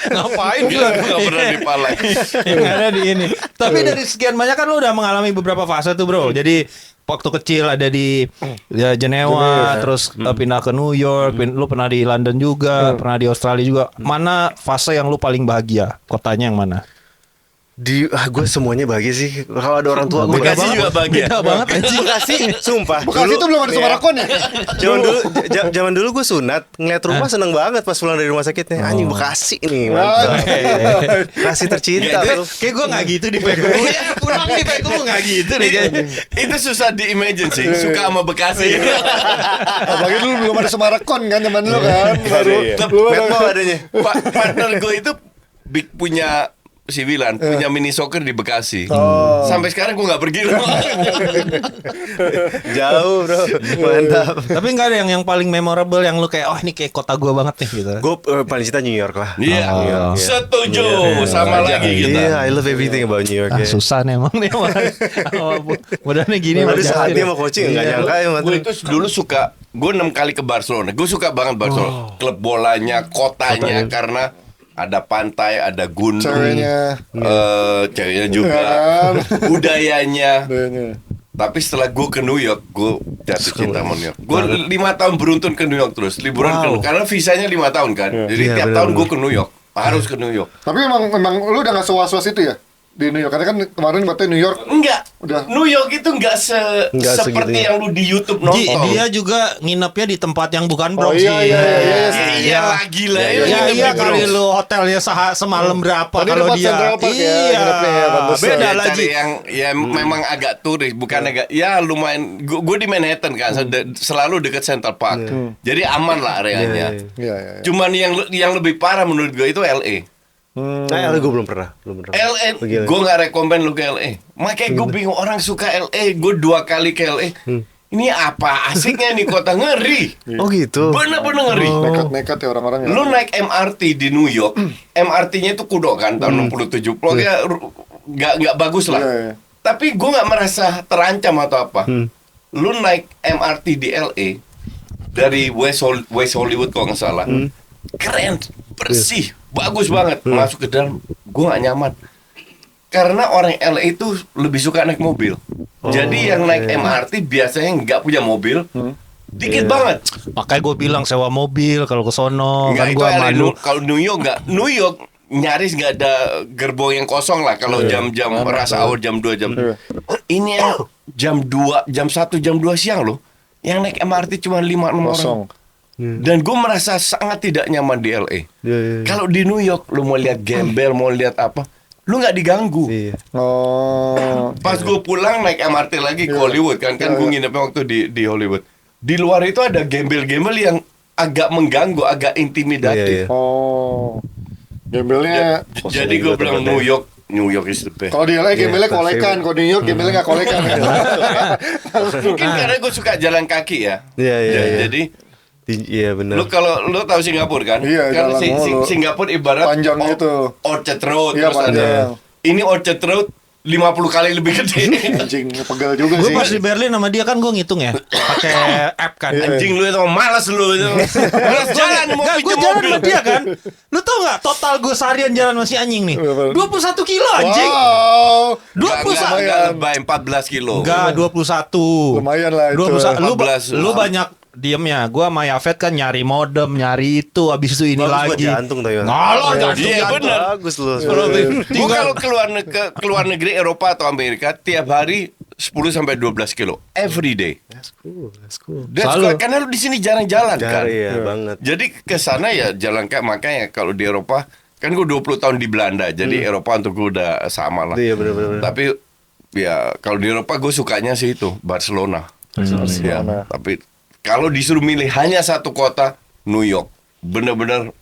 Ngapain Gila, gue nggak pernah dipalak. Yang ada di ini. Tapi dari sekian banyak kan lu udah mengalami beberapa fase tuh bro. Jadi waktu kecil ada di Jenewa, terus pindah ke New York, lu pernah di London juga, pernah di Australia juga. Mana fase yang lu paling bahagia? Kotanya yang mana? Gue semuanya bahagia sih. Kalau ada orang tua gue Bekasi juga bahagia. Beda banget anjing. Bekasi, sumpah. Bekasi itu belum ada Sumarakon ya? Zaman dulu gue sunat, ngeliat rumah seneng banget pas pulang dari rumah sakitnya. Anjing Bekasi nih, mantap. Bekasi tercinta. Ya, bro. Kayak gue gak gitu di Peko. Ya pulang di Peko gak gitu deh kayaknya. Itu susah di-imagine sih. Suka sama Bekasi. Apalagi dulu belum ada Sumarakon kan zaman lu kan. Baru Iya. belum ada. Metmo adanya. Partner gue itu punya si Wilan punya mini soccer di Bekasi. Sampai sekarang gue nggak pergi loh. Jauh bro, mantap. Tapi gak ada yang paling memorable yang lu kayak, oh ini kayak kota gue banget nih gitu. Gue paling cinta New York lah. Iya, setuju sama lagi kita. Iya, I love everything about New York. Ah, ya. susah nih emang nih. Modalnya gini. Aduh Mas saatnya Justin. sama coaching nggak nyangka ya Gue Matri. itu dulu suka, gue 6 kali ke Barcelona. Gue suka banget Barcelona. Klub bolanya, kotanya, karena ada pantai, ada gunung, Ceweknya. ceweknya juga, budayanya. Tapi setelah gue ke New York, gue jatuh cinta sama New York. Gue 5 tahun beruntun ke New York terus, liburan ke, karena visanya 5 tahun kan. Jadi Iya, tiap benar, tahun gue benar. ke New York, harus ke New York. Tapi emang lu udah gak sewas-was itu ya? Di New York. Karena kan kemarin katanya New York Enggak, Udah. New York itu enggak seperti segitunya. yang lu di YouTube nonton. Dia juga nginepnya di tempat yang bukan Oh Bronx iya sih. iya iya. Iya lagi lah. Iya kali lu hotelnya semalam berapa Tadi kalau tempat dia. Central Park ya, nginepnya ya, pantesan. Beda Ya, lagi. cari yang ya memang agak turis, bukan agak ya lumayan. Gue di Manhattan kan, selalu dekat Central Park. Jadi aman lah areanya. Iya iya. iya. Cuman yang lebih parah menurut gue itu LA. Nah, gue belum pernah. LA, Gila. gue nggak rekomen lu ke LA. Makanya gue bingung orang suka LA. Gue 2 kali ke LA. Ini apa asiknya nih kota ngeri. Oh gitu. Bener-bener ngeri. Nekat ya orang-orang ya. Lu naik MRT di New York, MRT-nya itu kudo kan tahun 60-70. Pokoknya nggak bagus lah. Iya, iya. Tapi gue nggak merasa terancam atau apa. Lu naik MRT di LA dari West Hollywood kalau nggak salah, keren, bersih, bagus banget. Masuk ke dalam, gue nggak nyaman. Karena orang LA itu lebih suka naik mobil. Jadi yang naik MRT biasanya nggak punya mobil, dikit banget. Makanya gue bilang sewa mobil kalau ke sono Nggak, kan itu gue LA. malu. Kalau New York nggak, New York nyaris nggak ada gerbong yang kosong lah kalau jam-jam rush hour jam 2 jam. Ini yang jam 2, jam 1, jam 2 siang loh. Yang naik MRT cuma 5-6 orang. Kosong. Dan gue merasa sangat tidak nyaman di LA. Iya. Kalau di New York lu mau lihat gembel, mau lihat apa, lu nggak diganggu. Iya. Oh. Pas gue pulang naik MRT lagi ke Hollywood kan gue nginepnya waktu di Hollywood. Di luar itu ada gembel-gembel yang agak mengganggu, agak intimidatif. Iya. Oh. Gembelnya. Jadi gue bilang New York is the best. Kalau di LA gembelnya kolekan, kalau di New York gembelnya nggak kolekan. Mungkin karena gue suka jalan kaki ya. Iya, iya, iya. Jadi Iya benar. lu kalau lu tahu Singapura kan? Iya, Kan jalan mulu. Singapura ibarat Panjang gitu. Orchard Road Iya, terus ada. panjang. Ini Orchard Road 50 kali lebih gede. Anjing pegel juga Gue sih. pas di Berlin sama dia kan gue ngitung ya pakai app kan. Anjing lu itu malas lu itu. Malas jalan mau Gue pinjam jalan mobil. sama dia kan. Lu tau gak total gue seharian jalan masih anjing nih 21 kilo anjing. Wow. 21 Enggak lebay 14 kilo. Enggak 21. Lumayan lah itu. 21. Lu 14. banyak diemnya. Gua sama Yafet kan nyari modem, nyari itu, habis itu ini Bagus buat lagi. jantung tuh, Yon. Ngalor jantung. Iya, bener. Bagus lu. Gue kalau keluar negeri Eropa atau Amerika tiap hari 10 sampai 12 kilo every day. That's cool. That's Selalu. good. Karena lu di sini jarang jalan kan. Cari ya banget. Jadi ke sana ya jalan kaki, makanya kalau di Eropa kan gue 20 tahun di Belanda, jadi Eropa untuk gue udah sama lah. Iya benar-benar. Tapi ya kalau di Eropa gue sukanya sih itu Barcelona. Ya, tapi kalau disuruh milih hanya satu kota, New York, bener-bener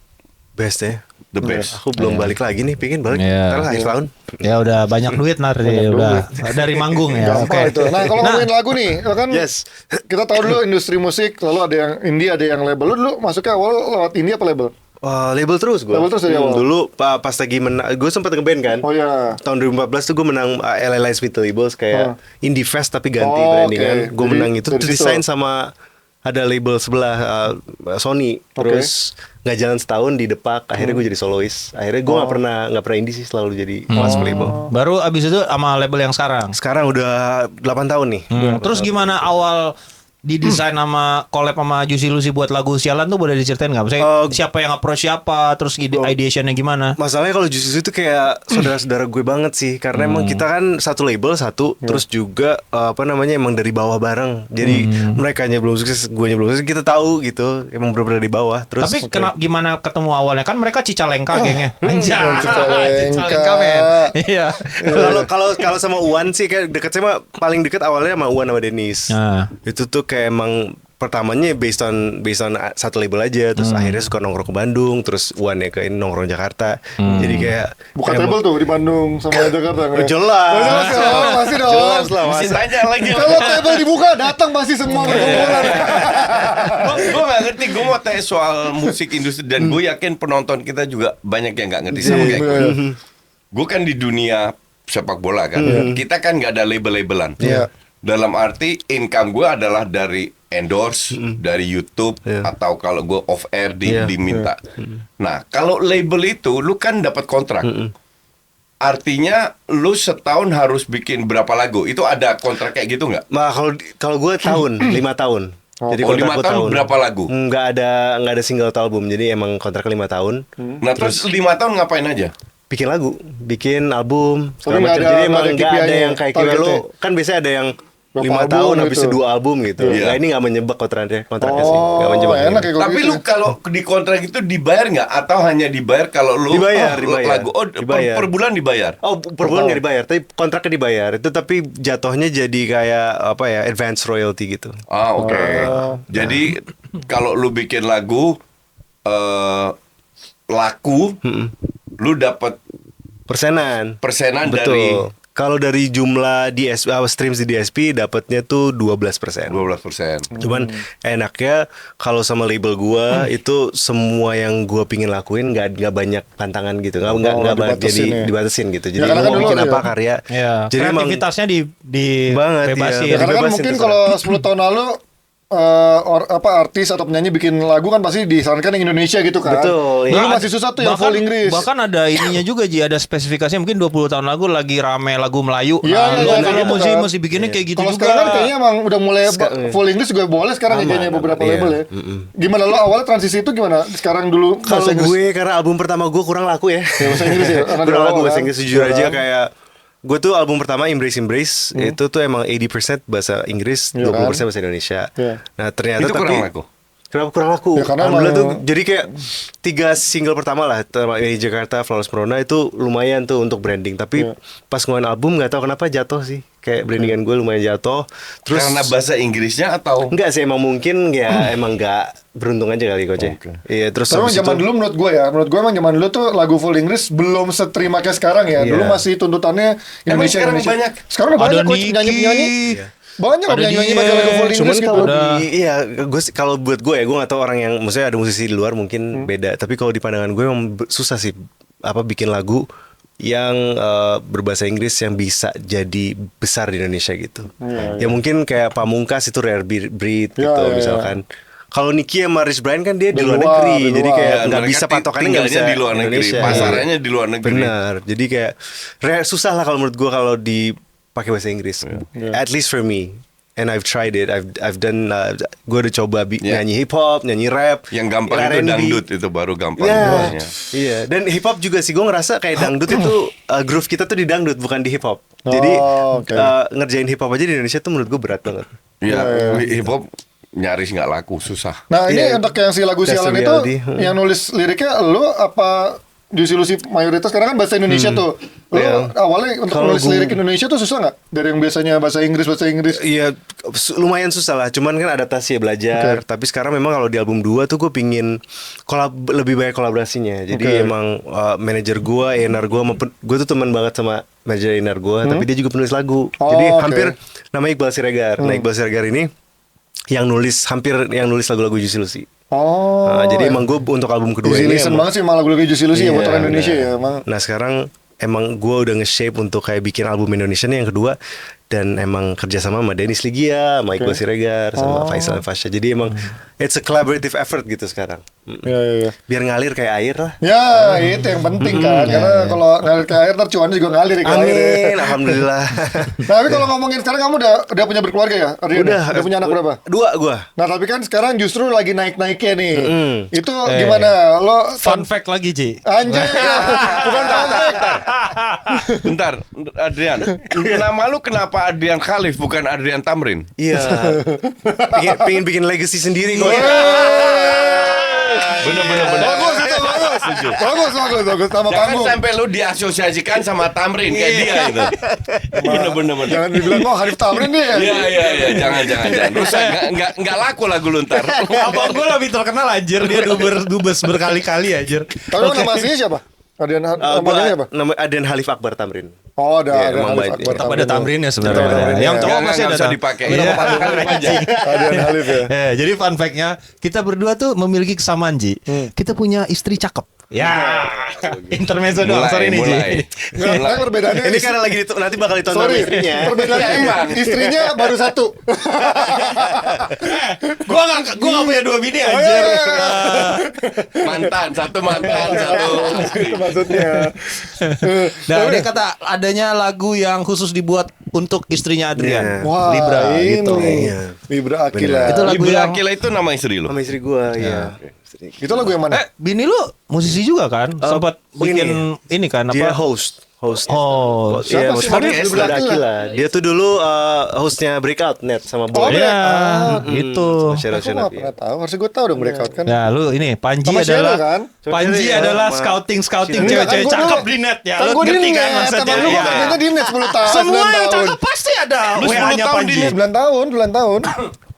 Best ya. the best. Aku belum balik lagi nih, pingin balik. Iya. Ntar lah akhir tahun. Ya udah banyak duit udah dari manggung ya. Gampang itu. Nah, kalau ngomongin lagu nih, kan Yes. kita tahu dulu industri musik, lalu ada yang indie, ada yang label. Lu dulu masuknya awal lewat indie apa label? Label terus gue. Label terus dari awal. Dulu pas lagi menang, gue sempet ngeband kan. Oh iya. Tahun 2014 tuh gue menang LA Lights with the Labels kayak Indie Fest tapi ganti Oh, branding oke. kan. Gue Jadi, menang itu dari desain situ. sama ada label sebelah Sony. Terus nggak jalan setahun di Depak. Akhirnya gue jadi solois. Akhirnya gue nggak pernah indie sih, selalu jadi masuk label. Baru abis itu sama label yang sekarang. Sekarang udah 8 tahun nih. Terus gimana awal didesain sama collab sama Juicy Lucy buat lagu Sialan tuh boleh diceritain nggak? Maksudnya siapa yang approach siapa, terus ideationnya gimana? Masalahnya kalau Juicy itu kayak saudara-saudara gue banget sih, karena emang kita kan satu label terus juga emang dari bawah bareng. Jadi mereka nya belum sukses, gue nya belum sukses, kita tahu gitu, emang bener-bener di bawah. Terus Tapi gimana ketemu awalnya? Kan mereka Cicalengka gengnya. Anjay. Cicalengka. men. Iya. kalau sama Uwan sih kayak deket sama paling deket awalnya sama Uwan sama Dennis. Nah. Itu tuh kayak emang pertamanya based on satu label aja, terus akhirnya suka nongkrong ke Bandung, terus Uwan ya ke nongkrong Jakarta. Jadi kayak Buka label tuh di Bandung sama Jakarta. Oh, jelas. Oh, jelas ya, masih dong. Jelas lah, Masih masa. tanya lagi. Kalau label dibuka, datang pasti semua berkumpulan. Gue gak ngerti, gue mau tanya soal musik industri dan gue yakin penonton kita juga banyak yang gak ngerti sama kayak gue. Gue kan di dunia sepak bola kan, kita kan gak ada label-labelan. Iya. Dalam arti income gue adalah dari endorse, dari YouTube, atau kalau gue off air diminta. Nah, kalau label itu lu kan dapat kontrak. Artinya lu setahun harus bikin berapa lagu? Itu ada kontrak kayak gitu nggak? Nah, kalau gue tahun, 5 tahun. Jadi Oh, kontrak 5 gue tahun berapa lagu? Nggak ada single atau album. Jadi emang kontrak 5 tahun. Nah, terus 5 tahun ngapain aja? Bikin lagu, bikin album, Tapi segala nggak macam. ada- Jadi nggak emang ada nggak ada KPI-nya, yang kayak kira targetnya. lu kan biasanya ada yang Berapa 5 album tahun habis gitu. itu 2 album gitu. Iya. Nah, ini nggak menjebak kontraknya sih, nggak menjebak. enak ya kalau Tapi gitu. lu kalau di kontrak itu dibayar nggak? Atau hanya dibayar kalau lu Dibayar. lagu? Oh, Dibayar. Per bulan dibayar? Oh, per bulan nggak dibayar, tapi kontraknya dibayar. Itu tapi jatuhnya jadi kayak apa ya, advance royalty gitu. Ah, oke. Jadi kalau lu bikin lagu laku, lu dapat Persenan. persenan Betul. dari Kalau dari jumlah streams di DSP dapatnya tuh 12%. 12%. Cuman enaknya kalau sama label gua itu semua yang gua pingin lakuin nggak banyak pantangan gitu, nggak banyak dibatasin jadi ya. dibatasin gitu. Jadi Ya, karena lu kan mau dulu bikin ya. apa karya. Iya. Jadi emang Kreativitasnya Banget, dibebasin. iya. Karena kan Bebasin mungkin terserah. kalau 10 tahun lalu artis atau penyanyi bikin lagu kan pasti disarankan yang Indonesia gitu kan. Betul, Dulu iya. masih susah tuh yang Bahkan- full Inggris. Bahkan ada ininya juga Ji, ada spesifikasinya mungkin 20 tahun lagu lagi rame lagu Melayu. Iya, Nah, iya, lu iya, kalau gitu mesti kan. mesti bikinnya kayak gitu Kalau juga. sekarang kan kayaknya emang udah mulai Sekarang, full Inggris juga boleh sekarang ya kayaknya Aman, beberapa iya. label ya. Gimana lo awalnya transisi itu gimana? Sekarang dulu Kalau bahasa Inggris. gue karena album pertama gue kurang laku ya. Bahasa Inggris ya, karena Kurang di laku awal bahasa kan. Inggris jujur Iya aja kan? kayak gue tuh album pertama Embrace itu tuh emang 80% bahasa Inggris, Iya 20% kan? bahasa Indonesia. Iya. Nah, ternyata Itu tapi kurang laku. Kenapa kurang laku? Ya, karena Alhamdulillah tuh emang- jadi kayak 3 single pertama lah di Jakarta, Flawless Corona itu lumayan tuh untuk branding. Tapi pas ngeluarin album nggak tahu kenapa jatuh sih. Kayak brandingan gue lumayan jatuh. Terus Karena bahasa Inggrisnya atau enggak sih, emang mungkin ya emang nggak beruntung aja kali Coach. Oke. Iya, terus Tapi emang habis zaman itu- dulu menurut gue emang zaman dulu tuh lagu full Inggris belum seterima kayak sekarang ya. Iya. Dulu masih tuntutannya Emang Indonesia. sekarang Indonesia. banyak? Sekarang udah Ada banyak kok Niki. penyanyi-penyanyi. Banyak kok Ada penyanyi-penyanyi dia. pakai lagu full Cuman Inggris gitu. kalau Udah. iya, kalau buat gue ya, gue nggak tahu orang yang, maksudnya ada musisi di luar mungkin beda. Tapi kalau di pandangan gue emang susah sih bikin lagu yang berbahasa Inggris yang bisa jadi besar di Indonesia gitu. Ya mungkin kayak Pamungkas itu rare breed Ya, gitu ya, ya. misalkan. Kalau Nicky sama Rich Brian kan dia di Di luar luar, negeri, di jadi luar. kayak Ya, nggak mereka bisa patokannya nggak bisa tinggalnya di luar negeri, Indonesia. pasarannya di luar negeri. Benar. Jadi kayak susah lah kalau menurut gue kalau dipakai bahasa Inggris. At least for me. And I've tried it. I've done. Gue udah coba nyanyi hip hop, nyanyi rap. Yang gampang itu R&B. dangdut, itu baru gampang. Iya, sebenarnya. iya. Dan hip hop juga sih, gue ngerasa kayak dangdut itu groove kita tuh di dangdut bukan di hip hop. Jadi oke. ngerjain hip hop aja di Indonesia tuh menurut gue berat banget. Iya, hip hop nyaris nggak laku, susah. Nah ini Iya. untuk yang si lagu That's Sialan the itu reality. yang nulis liriknya lo apa Juicy Lucy mayoritas karena kan bahasa Indonesia tuh. Lo awalnya untuk Kalau nulis lirik Indonesia tuh susah nggak? Dari yang biasanya bahasa Inggris. Iya, lumayan susah lah. Cuman kan adaptasi ya, belajar. Tapi sekarang memang kalau di album 2 tuh gue pingin lebih banyak kolaborasinya. Jadi emang manajer gue, A&R gue, gue tuh teman banget sama manajer A&R gue. Tapi dia juga penulis lagu. Jadi hampir namanya Iqbal Siregar. Nah Iqbal Siregar ini yang nulis lagu-lagu Juicy Lucy. Jadi emang gue untuk album kedua Easy ini listen banget sih malah lagu-lagu Juicy Lucy ya buat orang Indonesia ya emang. Nah sekarang emang gue udah nge-shape untuk kayak bikin album Indonesia nih yang kedua. Dan emang kerjasama sama Dennis Ligia, sama Iqbal Siregar, sama Faisal Fasya. Jadi emang it's a collaborative effort gitu sekarang. Iya. Biar ngalir kayak air lah. Ya itu yang penting kan. Karena kalau ngalir ke air ntar cuannya juga ngalir ke air. Amin, alhamdulillah. Tapi kalau ngomongin sekarang kamu udah punya berkeluarga ya? Ardian? Udah punya anak berapa? 2 gue. Nah tapi kan sekarang justru lagi naik-naiknya nih. Itu gimana? Lo Fun fact lagi, Ji. anjir. Bukan fun fact. Bentar, Adrian. Nama lu kenapa Adrian Khalif bukan Adrian Tamrin? Iya. Pengen bikin legacy sendiri gue. Bener. Bagus itu, bagus. Bagus sama Jangan panggung. sampai lu diasosiasikan sama Tamrin kayak dia gitu. Bener. Jangan dibilang Harif Tamrin nih. Iya, jangan. Rusak, nggak laku lagu lu ntar. Abang gue lebih terkenal anjir. Dia dubes berkali-kali anjir. Tapi lo nama aslinya siapa? Ardian namanya apa? Nama Aden Halif Akbar Tamrin. Oh, ada emang Halif baik. Akbar Tetap ada Tamrin. tamrinnya sebenarnya. Tamrin, Yang ya. cowok Jangan, masih nggak ada usah tam- dipakai. Iya. Ardian Halif ya. Jadi fun fact-nya kita berdua tuh memiliki kesamaan, Ji. Kita punya istri cakep. Ya. Intermezzo doang, sorry nih, Ji. Nggak, perbedaannya Ini karena lagi nanti bakal ditonton sorry, istrinya. perbedaannya Emang. istrinya baru satu. Gua enggak punya 2 bini anjir. Satu mantan, satu. Itu maksudnya. Nah, dia kata adanya lagu yang khusus dibuat untuk istrinya Adrian. Wah, Libra gitu. ini. Libra Akila. Itu lagu Libra yang Akila itu nama istri lu? Sama istri gue, iya. Itu lagu yang mana? bini lu musisi juga kan? Sempat bikin ini kan Dia apa? host. Oh, Iya, Siapa sih? podcast Libra Libra Akila. Akila. Dia tuh dulu hostnya Breakout Net sama Oh, Boy. iya, gitu. Aku nggak pernah tahu. Harusnya gue tahu dong breakout kan. Ya, lu ini Panji Sama Sheryl adalah kan? Panji Sheryl, adalah sama scouting Sheryl. cewek-cewek Kan gua cakep dulu- di net ya. Kan Lu gue di ngerti kan net. maksudnya? Temen lu Iya. kerjanya di net 10 tahun. Semua 9 yang tahun. cakep pasti ada Lu 10 WA-nya tahun Panji. di net. 9 tahun.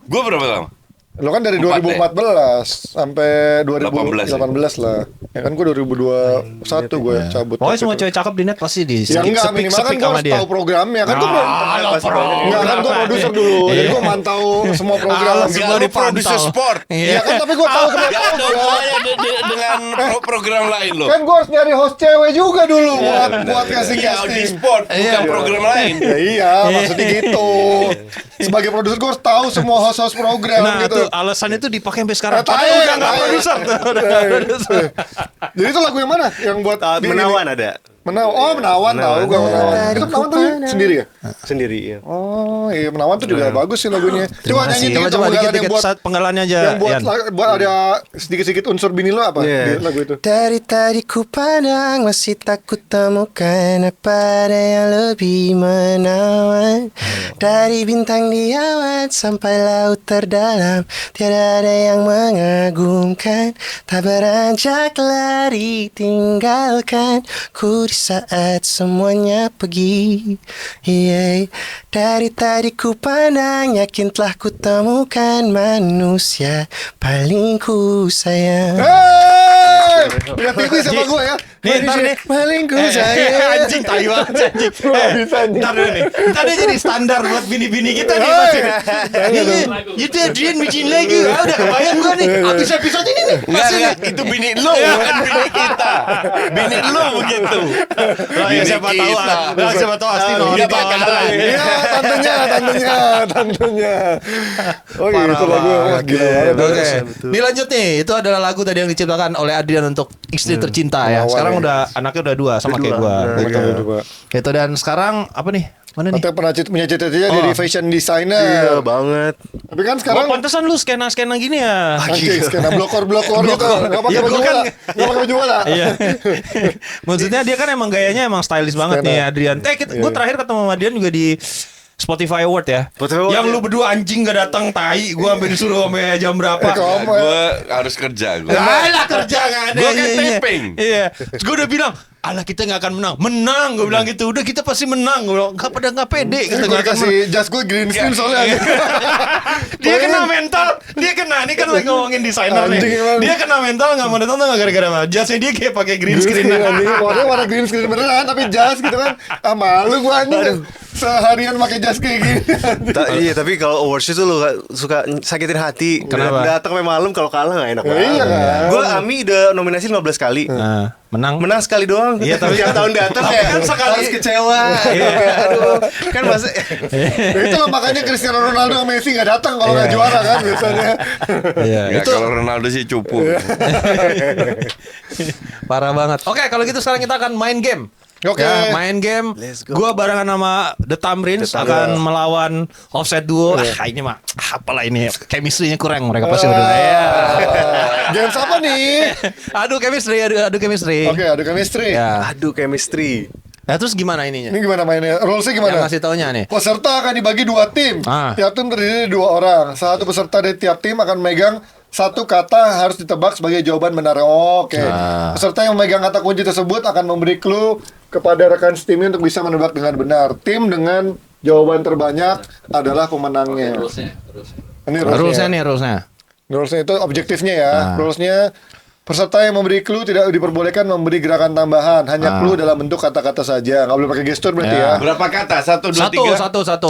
Gue berapa lama? Lo kan dari 4 2014 sampai 2018 18 lah. Ya kan gue 2021 gue cabut. Pokoknya semua cewek cakep di net pasti di Ya enggak, minimal kan gue sama harus dia. tahu programnya kan gue enggak kan gue produser dulu. Jadi gue mantau semua program. Alah, Enggak, semua lu dipantau. produser sport. Iya kan tapi gue tahu semua Gak ada program. hubungannya dengan program lain lo. Kan gue harus nyari host cewek juga dulu buat kasih Iya, di casting. sport bukan program lain. Ya iya, maksudnya gitu. Sebagai produser gue harus tahu semua host program Nah, gitu. tuh alasan itu dipakai sampai sekarang. Tai, Padahal udah enggak tai. produser. Udah nggak produser. Jadi itu lagu yang mana? Yang buat di- Menawan ada. Menawan tahu gue Menawan. Itu Menawan tuh sendiri ya? Sendiri ya. Oh iya Menawan tuh juga bagus sih lagunya. Coba nyanyi dikit Coba penggalan yang dikit-dikit buat saat penggalannya aja. yang buat Yan. buat ada sedikit-sedikit unsur bini lo apa di lagu itu? Dari tadi ku pandang masih tak ku temukan apa ada yang lebih menawan. Dari bintang di awan sampai laut terdalam tiada ada yang mengagumkan. Tak beranjak lari tinggalkan ku di saat semuanya pergi. Yeah. Dari tadi ku pandang yakin telah ku temukan manusia paling ku sayang. Hei, udah tipis sama gue ya. Nih, ntar nih. Paling ku sayang. Anjing, tai banget anjing. bisa nih. Ntar dulu nih. Ntar dia jadi standar buat bini-bini kita nih. Hei. Pasti. Itu Adrian bikin lagi. Ah, udah kebayang gua nih. Abis episode ini nih. Enggak, itu bini lu bukan bini kita. Bini lu begitu. Lah ya siapa tahu. Lah siapa tahu Astino. Iya, bakalan. Iya, tentunya. Oh iya, itu lagu wah, gila banget. Oke. Dilanjut nih. Itu adalah lagu tadi yang diciptakan oleh Adrian untuk istri tercinta ya. Menawan Sekarang ya. udah anaknya udah 2 sama kayak gua. Gitu. Coba. Gitu dan sekarang apa nih? Mana nih? Atau pernah punya cita-cita jadi fashion designer. Iya banget. Tapi kan Oh, sekarang pantesan lu skena-skena gini ya. anjing skena blokor-blokor gitu. Enggak pakai Iya, baju gua kan- bola. Enggak pakai baju bola. Iya. Maksudnya dia kan emang gayanya emang stylish banget Skena. nih Adrian. Gue terakhir ketemu sama Adrian juga di Spotify Award ya. Spotify Award, Yang ya. lu berdua anjing gak datang tai, gua sampai disuruh sampai jam berapa. Gue harus kerja gue. Alah kerja gak ada. Gua kan Iya, iya. taping. Iya. Terus gue udah bilang, alah kita gak akan menang. Menang gue bilang gitu. Udah kita pasti menang. Gue bilang, gak pede. Kita Gue gak akan kasih jas gue green screen soalnya. Dia kena mental. Dia kena. Ini kan lagi ngomongin desainer nih. Anjing emang. Dia kena mental gak mau datang tuh gara-gara apa? Jasnya dia kayak pakai green screen. Warna green screen beneran tapi jas gitu kan. Ah malu gue anjing. Seharian pakai jas kayak gini. Iya, tapi kalau awards itu lu suka sakitin hati. Kenapa? Datang sampai malam, kalau kalah gak enak banget. Iya kan. Gue Ami udah nominasi 15 kali. Nah, menang Menang sekali doang. Iya, tapi tiap tahun datang tapi kayak kan sekali- harus kecewa. Iya. Aduh, kan masa Itu loh makanya Cristiano Ronaldo sama Messi gak datang kalau gak juara kan biasanya. Iya, Ya, itu kalau Ronaldo sih cupu. parah banget. Oke, kalau gitu sekarang kita akan main game. Oke. Ya, main game. Let's go. Gua barengan sama The Tamrins akan melawan Offset Duo. ini mah apalah ini chemistry-nya kurang, mereka pasti udah. Ya. Games apa nih? Aduh chemistry, aduh chemistry. Oke, ada chemistry. Ya. aduh chemistry. Nah, terus gimana ininya? Ini gimana mainnya? Rules-nya Yang gimana? ngasih taunya nih. Peserta akan dibagi 2 tim. Ah. Tiap tim terdiri dari 2 orang. Satu peserta dari tiap tim akan memegang satu kata harus ditebak sebagai jawaban benar. Oke. Peserta yang memegang kata kunci tersebut akan memberi clue kepada rekan setimnya untuk bisa menebak dengan benar. Tim dengan jawaban terbanyak adalah pemenangnya. Ini Rulesnya rulesnya. nih, rulesnya. Rulesnya itu objektifnya ya. Ah. Rulesnya peserta yang memberi clue tidak diperbolehkan memberi gerakan tambahan. Hanya clue dalam bentuk kata-kata saja. Nggak boleh pakai gestur berarti ya. Berapa kata? 1, 2, 3.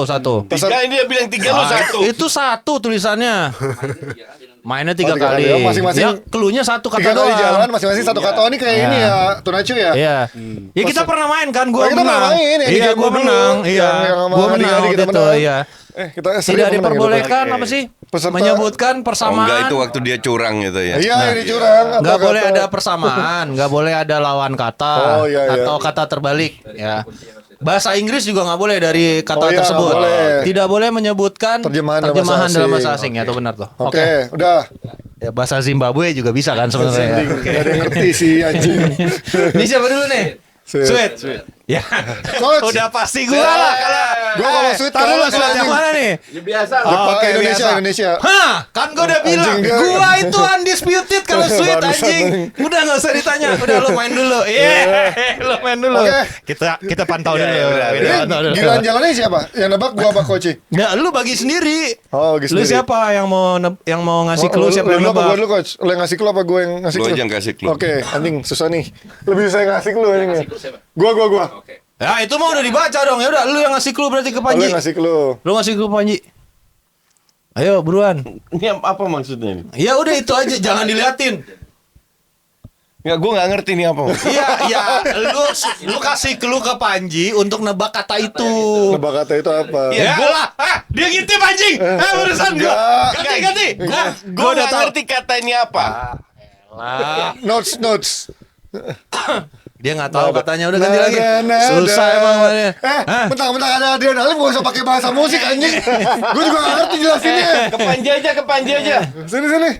Satu. 3 ini dia bilang 3 lu 1. Itu satu tulisannya. Mainnya 3 Oh, 3 kali. kali. Masing-masing- Ya, cluenya satu kata 3 kali doang. jalan masing-masing satu kata. Oh ini kayak ini ya, Tunacu ya? Iya. Ya kita pernah main kan, gua Oh, kita menang. pernah main, yang di Iya, game gua dulu. menang. Iya. Yang sama Gua menang adik-adik kita waktu itu, menang. iya. Kita sering Tidak menang gitu. diperbolehkan apa sih? Peserta- Menyebutkan Oh, persamaan. enggak, itu waktu dia curang gitu ya. Iya, ini curang. atau Nggak boleh kata- ada persamaan, nggak boleh ada lawan kata Oh, iya, iya. atau kata terbalik. Ya. Bahasa Inggris juga nggak boleh dari kata Oh, iya, tersebut. nggak boleh. Tidak boleh menyebutkan Terjemahan terjemahan dalam dalam bahasa bahasa asing. Ya, itu benar tuh. Oke, udah. Ya, bahasa Zimbabwe juga bisa kan sebenarnya. Anjing, nggak ada yang ngerti sih anjing. Ini siapa dulu nih? Sweet. Sweet. Ya. Coach. Udah pasti gua lah kalau. Gua kalau Sweet Taruh kalah lu Sweet yang anjing. mana nih? Oke, Indonesia, biasa. Indonesia. Hah, kan gua udah bilang Anjing, dia- gua itu undisputed kalau Sweet Barusan, anjing. Udah enggak usah ditanya, udah lu main dulu. Lu main dulu. Oke. Kita pantau dulu. Kita Ini pantau dulu. giliran jalannya siapa? Yang nebak gua apa Koci? Ya, lu bagi sendiri. Oh, bagi Lu sendiri. siapa yang mau ngasih clue, siapa yang Lu apa gua nebak? dulu Coach? Lu yang ngasih clue apa gua yang ngasih Lu clue? aja yang kasih clue. Oke, anjing susah nih. Lebih saya ngasih clue anjing. Gua. Ya, itu mah udah dibaca dong. Ya udah, lu yang ngasih clue berarti ke Lu Panji. yang ngasih clue. Lu ngasih clue Panji. Ayo, buruan. Ini apa maksudnya ini? Ya udah itu aja, jangan diliatin. Enggak, gue nggak ngerti ini apa. Iya, ya, lu kasih clue ke Panji untuk nebak kata itu. Nebak kata itu apa? Ya lah, dia ngintip anjing. Urusan gua. Ganti. Gue udah ngerti kata ini apa. Notes. Dia nggak tahu katanya, udah ganti lagi. Susah emang mainnya. Bentar ada Adrian Halim gak usah pakai bahasa musik anjing. Gue juga gak ngerti jelasinnya. Ke Panji aja. Sini.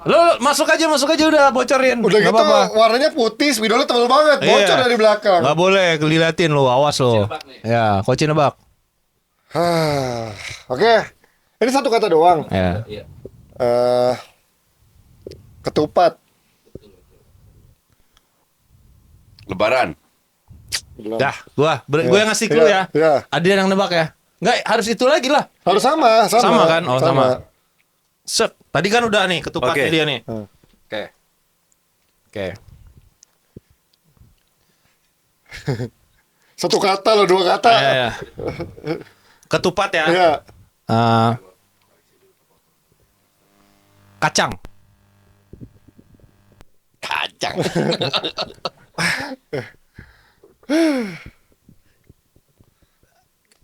Lu masuk aja udah bocorin. Udah Nggak gitu apa-apa. warnanya putih, spidolnya tebel banget. Bocor Iya. dari belakang. Nggak boleh diliatin lu, awas lu. Ya, Koci nebak. Oke. Ini satu kata doang. Ya. Ketupat. Lebaran. Dah, gua yang ngasih clue ya. Iya. Ada yang nebak ya. Enggak, harus itu lagi lah. Harus sama. Sama kan? Oh, sama. Set. Tadi kan udah nih ketupatnya Oke. dia nih. Hmm. Oke. Satu kata loh, 2 kata. Ya. Ketupat ya. Iya. Kacang.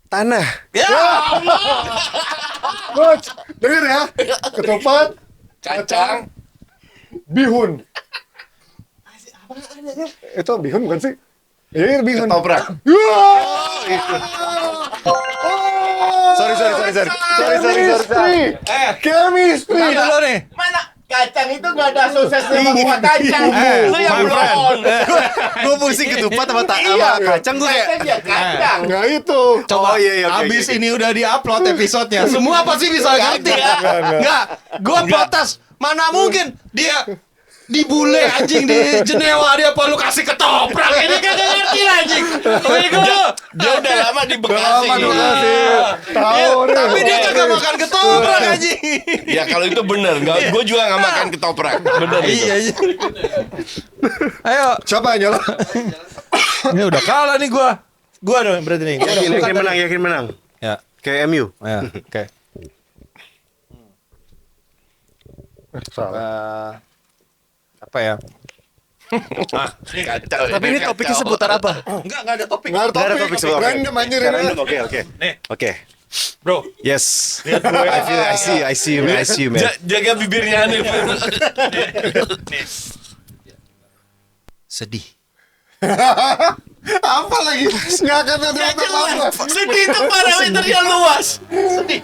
Tanah. Coach, denger ya. Ketupat, Kacang. bihun. Itu bihun bukan sih? Iya, bihun. Ketoprak. Sorry. Sorry. Chemistry. Bentar dulu nih. Mana? Kacang itu nggak ada sosesnya sama buah kacang. Lu yang my friend. belum. Gue pusing ketupat sama kacang gue kayak. Kacang ya kacang. Nggak itu. Coba Oh, iya, oke, abis oke. ini udah di-upload episodenya. Semua pasti bisa ngerti ya. Enggak, gua protes. Mana mungkin dia dibule anjing di Jenewa dia perlu kasih ketoprak. Ini kagak ngerti anjing. Bego lu. Dia udah lama di Bekasi. Lama di Bekasi. Tahu deh. Tapi dia kagak makan ketoprak anjing. Ya kalau itu bener, gue juga nggak makan ketoprak. Bener itu. Iya. Ayo, Siapa yang nyala? ini udah kalah nih gua. Gua dong berarti nih. Gua udah bukan Yakin tadi. menang, yakin menang. Ya, Kayak MU. ya, oke. Apa ya? Kacau. Tapi ini topiknya seputar apa? Enggak ada topik. Nggak ada Nggak ada topik. topik sebenarnya. Random anjir ini. Random, oke. Nih. Oke. Bro, Yes. I see you, man. Jaga bibirnya nih. sedih. Apa lagi? Nggak akan ada apa-apa. Sedih itu parameternya luas. Sedih.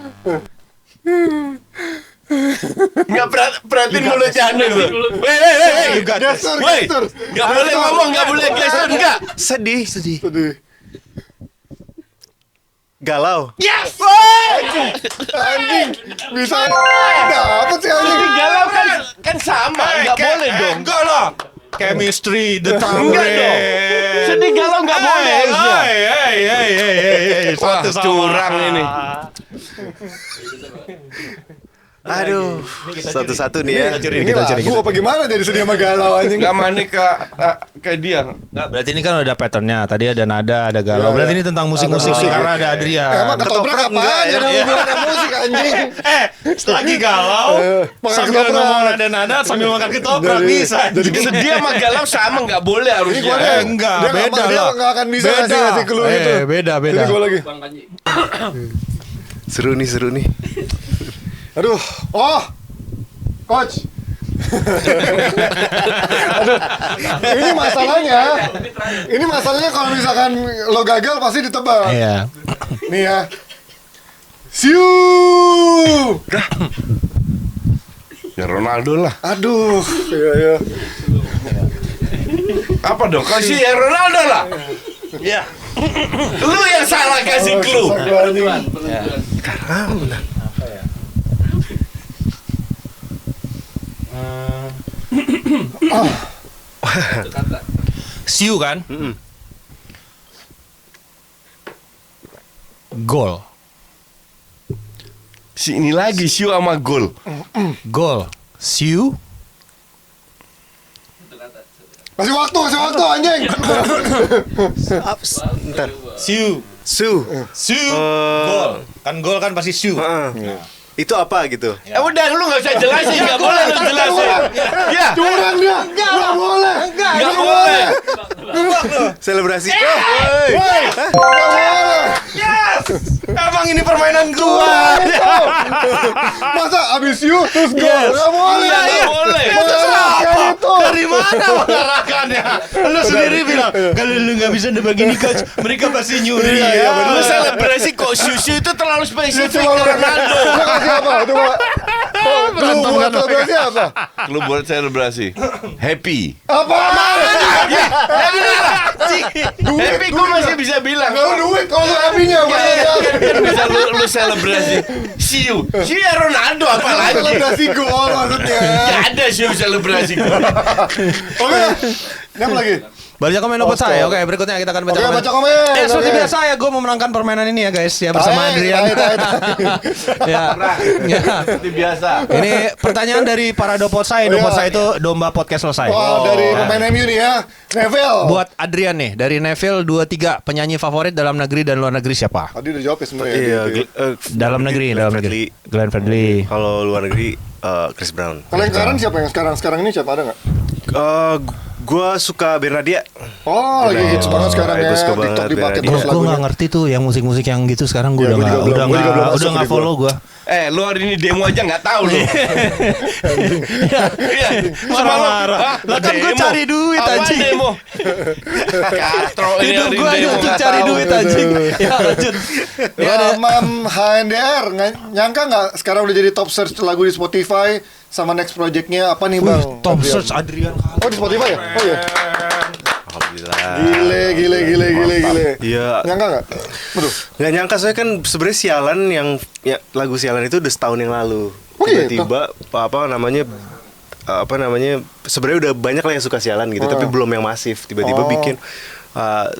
Nggak perhatiin mulutnya aneh lu. Weh. Gestur, Woi, gestur. nggak boleh ngomong, nggak boleh gestur, nggak. Sedih. Sedih. Galau. Yes. Anjing. Bisa. Dapet sih anjing. Tapi galau kan sama, nggak boleh dong. Enggak lah. Chemistry, the Enggak dong. Sedih galau nggak boleh harusnya. Wah, curang ini. Aduh. Satu-satu nih ya. Ini lagu apa gimana jadi sedih sama galau anjing? Nggak manik ke dia. Enggak, berarti ini kan udah patternnya. Tadi ada nada, ada galau. Berarti ini tentang musik-musik sih karena ada Adrian. Emang ketoprak apaan ya? Ada musik anjing. Lagi galau, makan sambil ketoprak. ngomong nada-nada, sambil makan ketoprak Jadi- bisa. jadi Sedih sama galau sama nggak boleh harusnya. Enggak, Dia beda dia lah. nggak akan bisa Beda. ngasih clue itu. Beda. Ini gue lagi. Seru nih. Aduh, oh, coach. Aduh, ini masalahnya kalau misalkan lo gagal pasti ditebak. Iya. Nih ya. Siu. Ya Ronaldo lah. Aduh, iya. Apa dong? Kasih ya Ronaldo lah. Iya. Lu yang salah kasih clue. Siu kan? Gol. Si ini lagi Siu sama gol. Gol. Siu. Kasih waktu anjing. Ntar. Siu. Su. Siu. Gol. Kan gol kan pasti siu. Itu apa gitu? Udah lu nggak usah jelasin, nggak boleh lu jelasin. Ya, Curang dia. Nggak boleh. nggak boleh. Selebrasi. Nggak boleh. Yes. Emang ini permainan gua. Masa abis you terus gol? Nggak boleh. Iya, nggak boleh. Mengarahkan itu. Dari mana mengarahkannya? Lu sendiri bilang kalau lu nggak bisa nebak ini coach, mereka pasti nyuri. Iya, bener. Lu selebrasi kok Siu itu terlalu spesifik ke Ronaldo. Lu kasih apa? Coba. Lu buat selebrasi apa? Lu buat selebrasi. Happy. Apa? Happy gue masih bisa bilang. Kalau duit, kalau happy-nya Kan bisa lu selebrasi. Siu ya Ronaldo apa lagi? Selebrasi gol maksudnya. Gak ada Siu selebrasi. Oke. Ini apa lagi? Baca komen buat saya. Oke, berikutnya kita akan baca Oke, komen. baca komen. Seperti Oke. biasa ya, gue mau menangkan permainan ini ya guys, ya bersama Adrian. Ya. Seperti biasa. Ini pertanyaan dari para dopotsai. Dopotsai itu domba podcast selesai. Wah, dari pemain MU nih ya. Neville. Buat Adrian nih, dari Neville 23, penyanyi favorit dalam negeri dan luar negeri siapa? Tadi udah jawab ya sebenarnya. Iya, Dalam negeri. Glenn Fredly. Kalau luar negeri Chris Brown. Kalau yang sekarang siapa yang sekarang ini siapa ada nggak? Gua suka Bernardia. Oh, lagi hits banget sekarang ya. Itu suka TikTok banget, dipakai Bernardia. terus Gue lagunya. nggak ngerti tuh yang musik-musik yang gitu sekarang gue Ya, udah gua juga belum masuk nggak di follow gue. Lu hari ini demo aja nggak tahu lu. Iya. Marah-marah. Lah kan gue cari duit Apa anjing. demo? Katro ini Hidup hari gue demo untuk nggak cari tahu. duit anjing. Ya lanjut. Ya ada. Mam HNDR nyangka nggak sekarang udah jadi top search lagu di Spotify sama next projectnya apa nih Bang? Tom Adrian? Search Adrian. Oh di Spotify ya? Oh iya. Alhamdulillah. Gile. Iya. Nyangka nggak? Aduh. Nggak nyangka soalnya kan sebenarnya Sialan yang lagu Sialan itu udah setahun yang lalu. Oh, gitu? Tiba-tiba apa namanya sebenarnya udah banyak lah yang suka Sialan gitu, tapi belum yang masif. Tiba-tiba bikin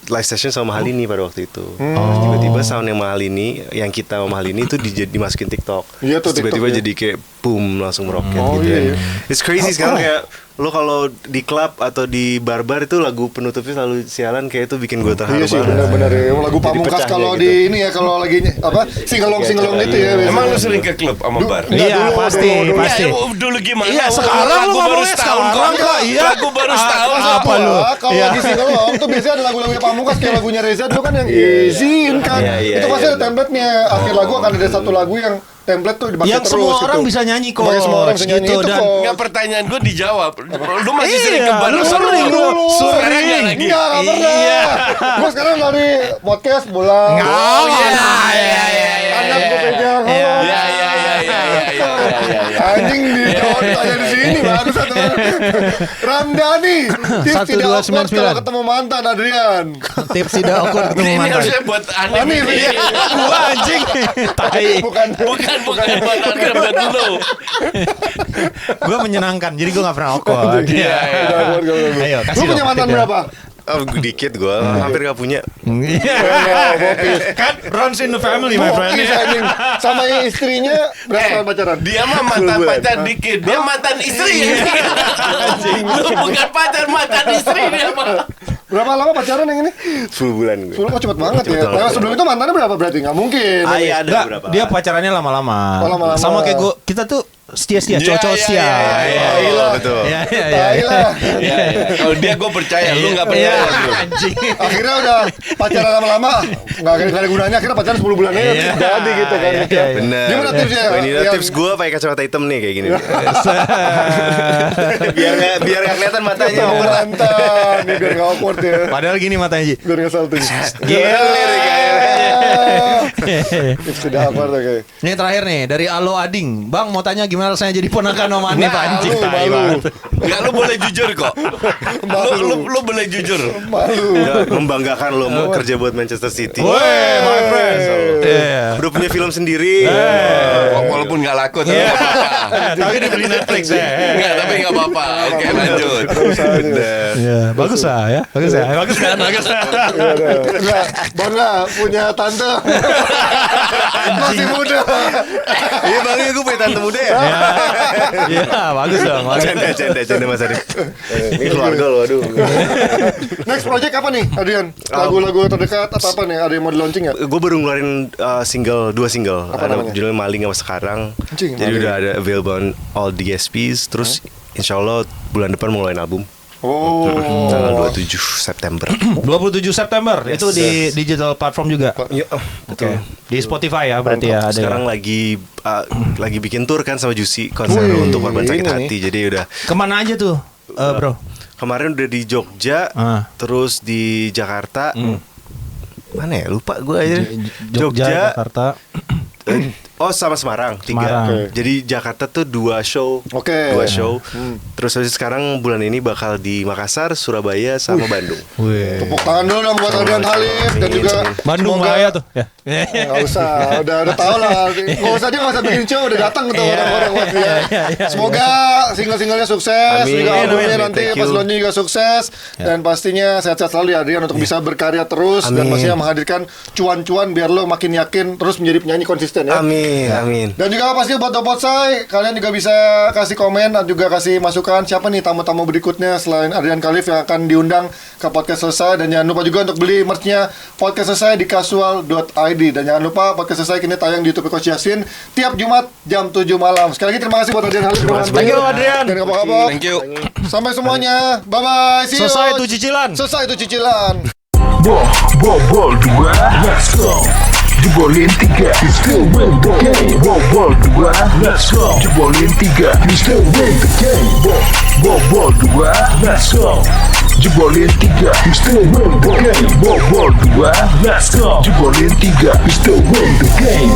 live session sama Mahal ini pada waktu itu. Terus tiba-tiba sound yang Mahal ini, yang kita sama Mahal ini itu dimasukin TikTok. Iya tuh, Terus tiba-tiba TikTok, ya. jadi kayak boom langsung meroket gitu iya. ya. It's crazy sekarang kayak lo kalau di klub atau di bar-bar itu lagu penutupnya selalu Sialan, kayak itu bikin gue terharu Iya sih banget. benar-benar ya. Lagu Jadi Pamungkas pecah kalau ya di gitu. ini ya kalau lagi apa singelong gitu ya. biasanya. Emang lu sering ke klub sama bar? Iya, pasti. Ya, dulu gimana? Iya, sekarang lagu lu baru ngomongnya setahun sekarang kok. kok, iya. Lagu baru setahun. Apa lu? Kalau Iya. lagi singelong tuh biasanya ada lagu-lagunya Pamungkas kayak lagunya Reza dulu kan yang izinkan. Iya, Itu pasti iya, ada template-nya. Akhir lagu akan ada satu lagu yang template tuh dipakai Yang terus semua gitu. orang bisa nyanyi kok. Makanya semua orang bisa nyanyi itu dan kok. Enggak, pertanyaan gue dijawab. Lu masih Iya, sering ke bar lu sama sering, orang? lu Sekarang sering. enggak lagi. Enggak pernah. Iya. Gue sekarang dari podcast pulang. Oh, iya. Anak gue pegang. Iya. halo. Iya. Anjing dijawab tanya di sini bagus satu. Ramdhani, tips tidak awkward 1299. kalau ketemu mantan Adrian. Tips tidak awkward ketemu Ini mantan. harusnya buat aneh. Aneh, iya. Gua anjing. Tai. Bukan. Bukan buat aneh, buat lu. Gua menyenangkan, jadi gua gak pernah awkward. Iya. Ayo, kasih Lu punya dong mantan tipnya. berapa? Oh, dikit gue, hampir gak punya. Iya. Kan runs in the family, my friend. Bokis, anjing. Sama istrinya berapa tahun pacaran? Dia mah mantan pacar dikit. Dia mantan istri. Lu bukan pacar, mantan istri dia mah. Berapa lama pacaran yang ini? 10 bulan gue. Sebelum kok cepet banget ya. Cepet banget. Nah, sebelum itu mantannya berapa berarti? Nggak mungkin. Iya ada Enggak, beberapa. dia pacarannya lama-lama. Oh, lama-lama. Sama kayak gua, kita tuh setia-setia, Iya, cowok-cowok iya, setia. iya, iya, betul. Iya, iya, Tai iya. lah. Iya. Kalau dia gue percaya, lu nggak Iya, percaya. anjing. Akhirnya udah pacaran lama-lama nggak ada gunanya. Akhirnya pacaran 10 bulan aja Iya. jadi gitu kan. Iya, iya. Bener. Gimana tipsnya? Oh, ini Yang- tips gue pakai kacamata hitam nih kayak gini. biar nggak kelihatan matanya. Oh, mantan. Nih biar nggak awkward ya. Padahal gini matanya, Ji. Biar nggak salting. Tips tidak awkward oke. Ini terakhir nih dari Alo Ading. Bang mau tanya gimana rasanya jadi ponakan Om Hanif anjing tai malu. banget. Enggak, lu boleh jujur kok. Lu boleh jujur. Malu. Nggak, membanggakan lo mau kerja buat Manchester City. Woi, my friend. Iya. Udah punya film sendiri. Walaupun nggak laku tapi nggak apa-apa. Tapi dibeli Netflix ya. Enggak, tapi nggak apa-apa. Oke, lanjut. Bener. Iya, bagus lah ya. Bagus ya. Bagus kan? Bagus. Enggak, bangga punya tante. Masih muda. Iya bang, gue punya tante muda ya. Iya, bagus dong. Bagus. Canda Mas Arif. Ini keluarga lo, aduh. Next project apa nih, Adrian? Lagu-lagu terdekat atau apa nih? Ada yang mau di launching ya? Gue baru ngeluarin dua single. Apa namanya? Judulnya Maling sama Sekarang. Anjing, Jadi Maling. udah ada available on all DSPs. Terus insya Allah bulan depan mau ngeluarin album. Oh. Tanggal 27 September. 27 September itu di digital platform juga. Iya, betul. Di Spotify ya berarti ya ada. Sekarang ya. lagi bikin tour kan sama Juicy konser Wih, untuk korban sakit ini hati. Jadi udah Kemana aja tuh, bro? kemarin udah di Jogja, terus di Jakarta. Mana ya? Lupa gue aja. Jogja, Jakarta. Oh sama Semarang 3. Semarang. Oke. Jadi Jakarta tuh 2 show. Oke. 2 show. Terus habis sekarang bulan ini bakal di Makassar, Surabaya sama Bandung. Wih. Tepuk tangan dulu dong buat Adrian Halif dan juga Bandung semoga- bahaya tuh ya. Nggak usah, udah tau lah. Nggak usah dia nggak usah bikin show, udah datang tuh Iya, orang-orang buat dia. iya. Semoga single-singlenya sukses, Amin, juga albumnya amin. nanti Thank pas you. launching juga sukses, dan pastinya sehat-sehat selalu ya Adrian untuk bisa berkarya terus dan Amin. pastinya menghadirkan cuan-cuan biar lo makin yakin terus menjadi penyanyi konsisten ya. Amin. Dan juga pastinya buat Dopotsai, kalian juga bisa kasih komen dan juga kasih masukan siapa nih tamu-tamu berikutnya selain Adrian Khalif yang akan diundang ke Podcast Selesai. Dan jangan lupa juga untuk beli merch-nya Podcast Selesai di casual.id. Dan jangan lupa Podcast Selesai kini tayang di YouTube Coach Yasin tiap Jumat jam 7 malam. Sekali lagi terima kasih buat Adrian Khalif. Thank you, Adrian. Dan kapok-kapok. Thank you. Sampai semuanya. Bye-bye. See you. Selesai tuh cicilan. Selesai itu cicilan. Bol 2, let's go. Jebolin 3, you still win the game. Bol 2, let's go. Jebolin 3, you still win the game. Bol 2, let's go. Jebolin 3, you still win the game. Bol 2, let's go. Jebolin 3, you still win the game.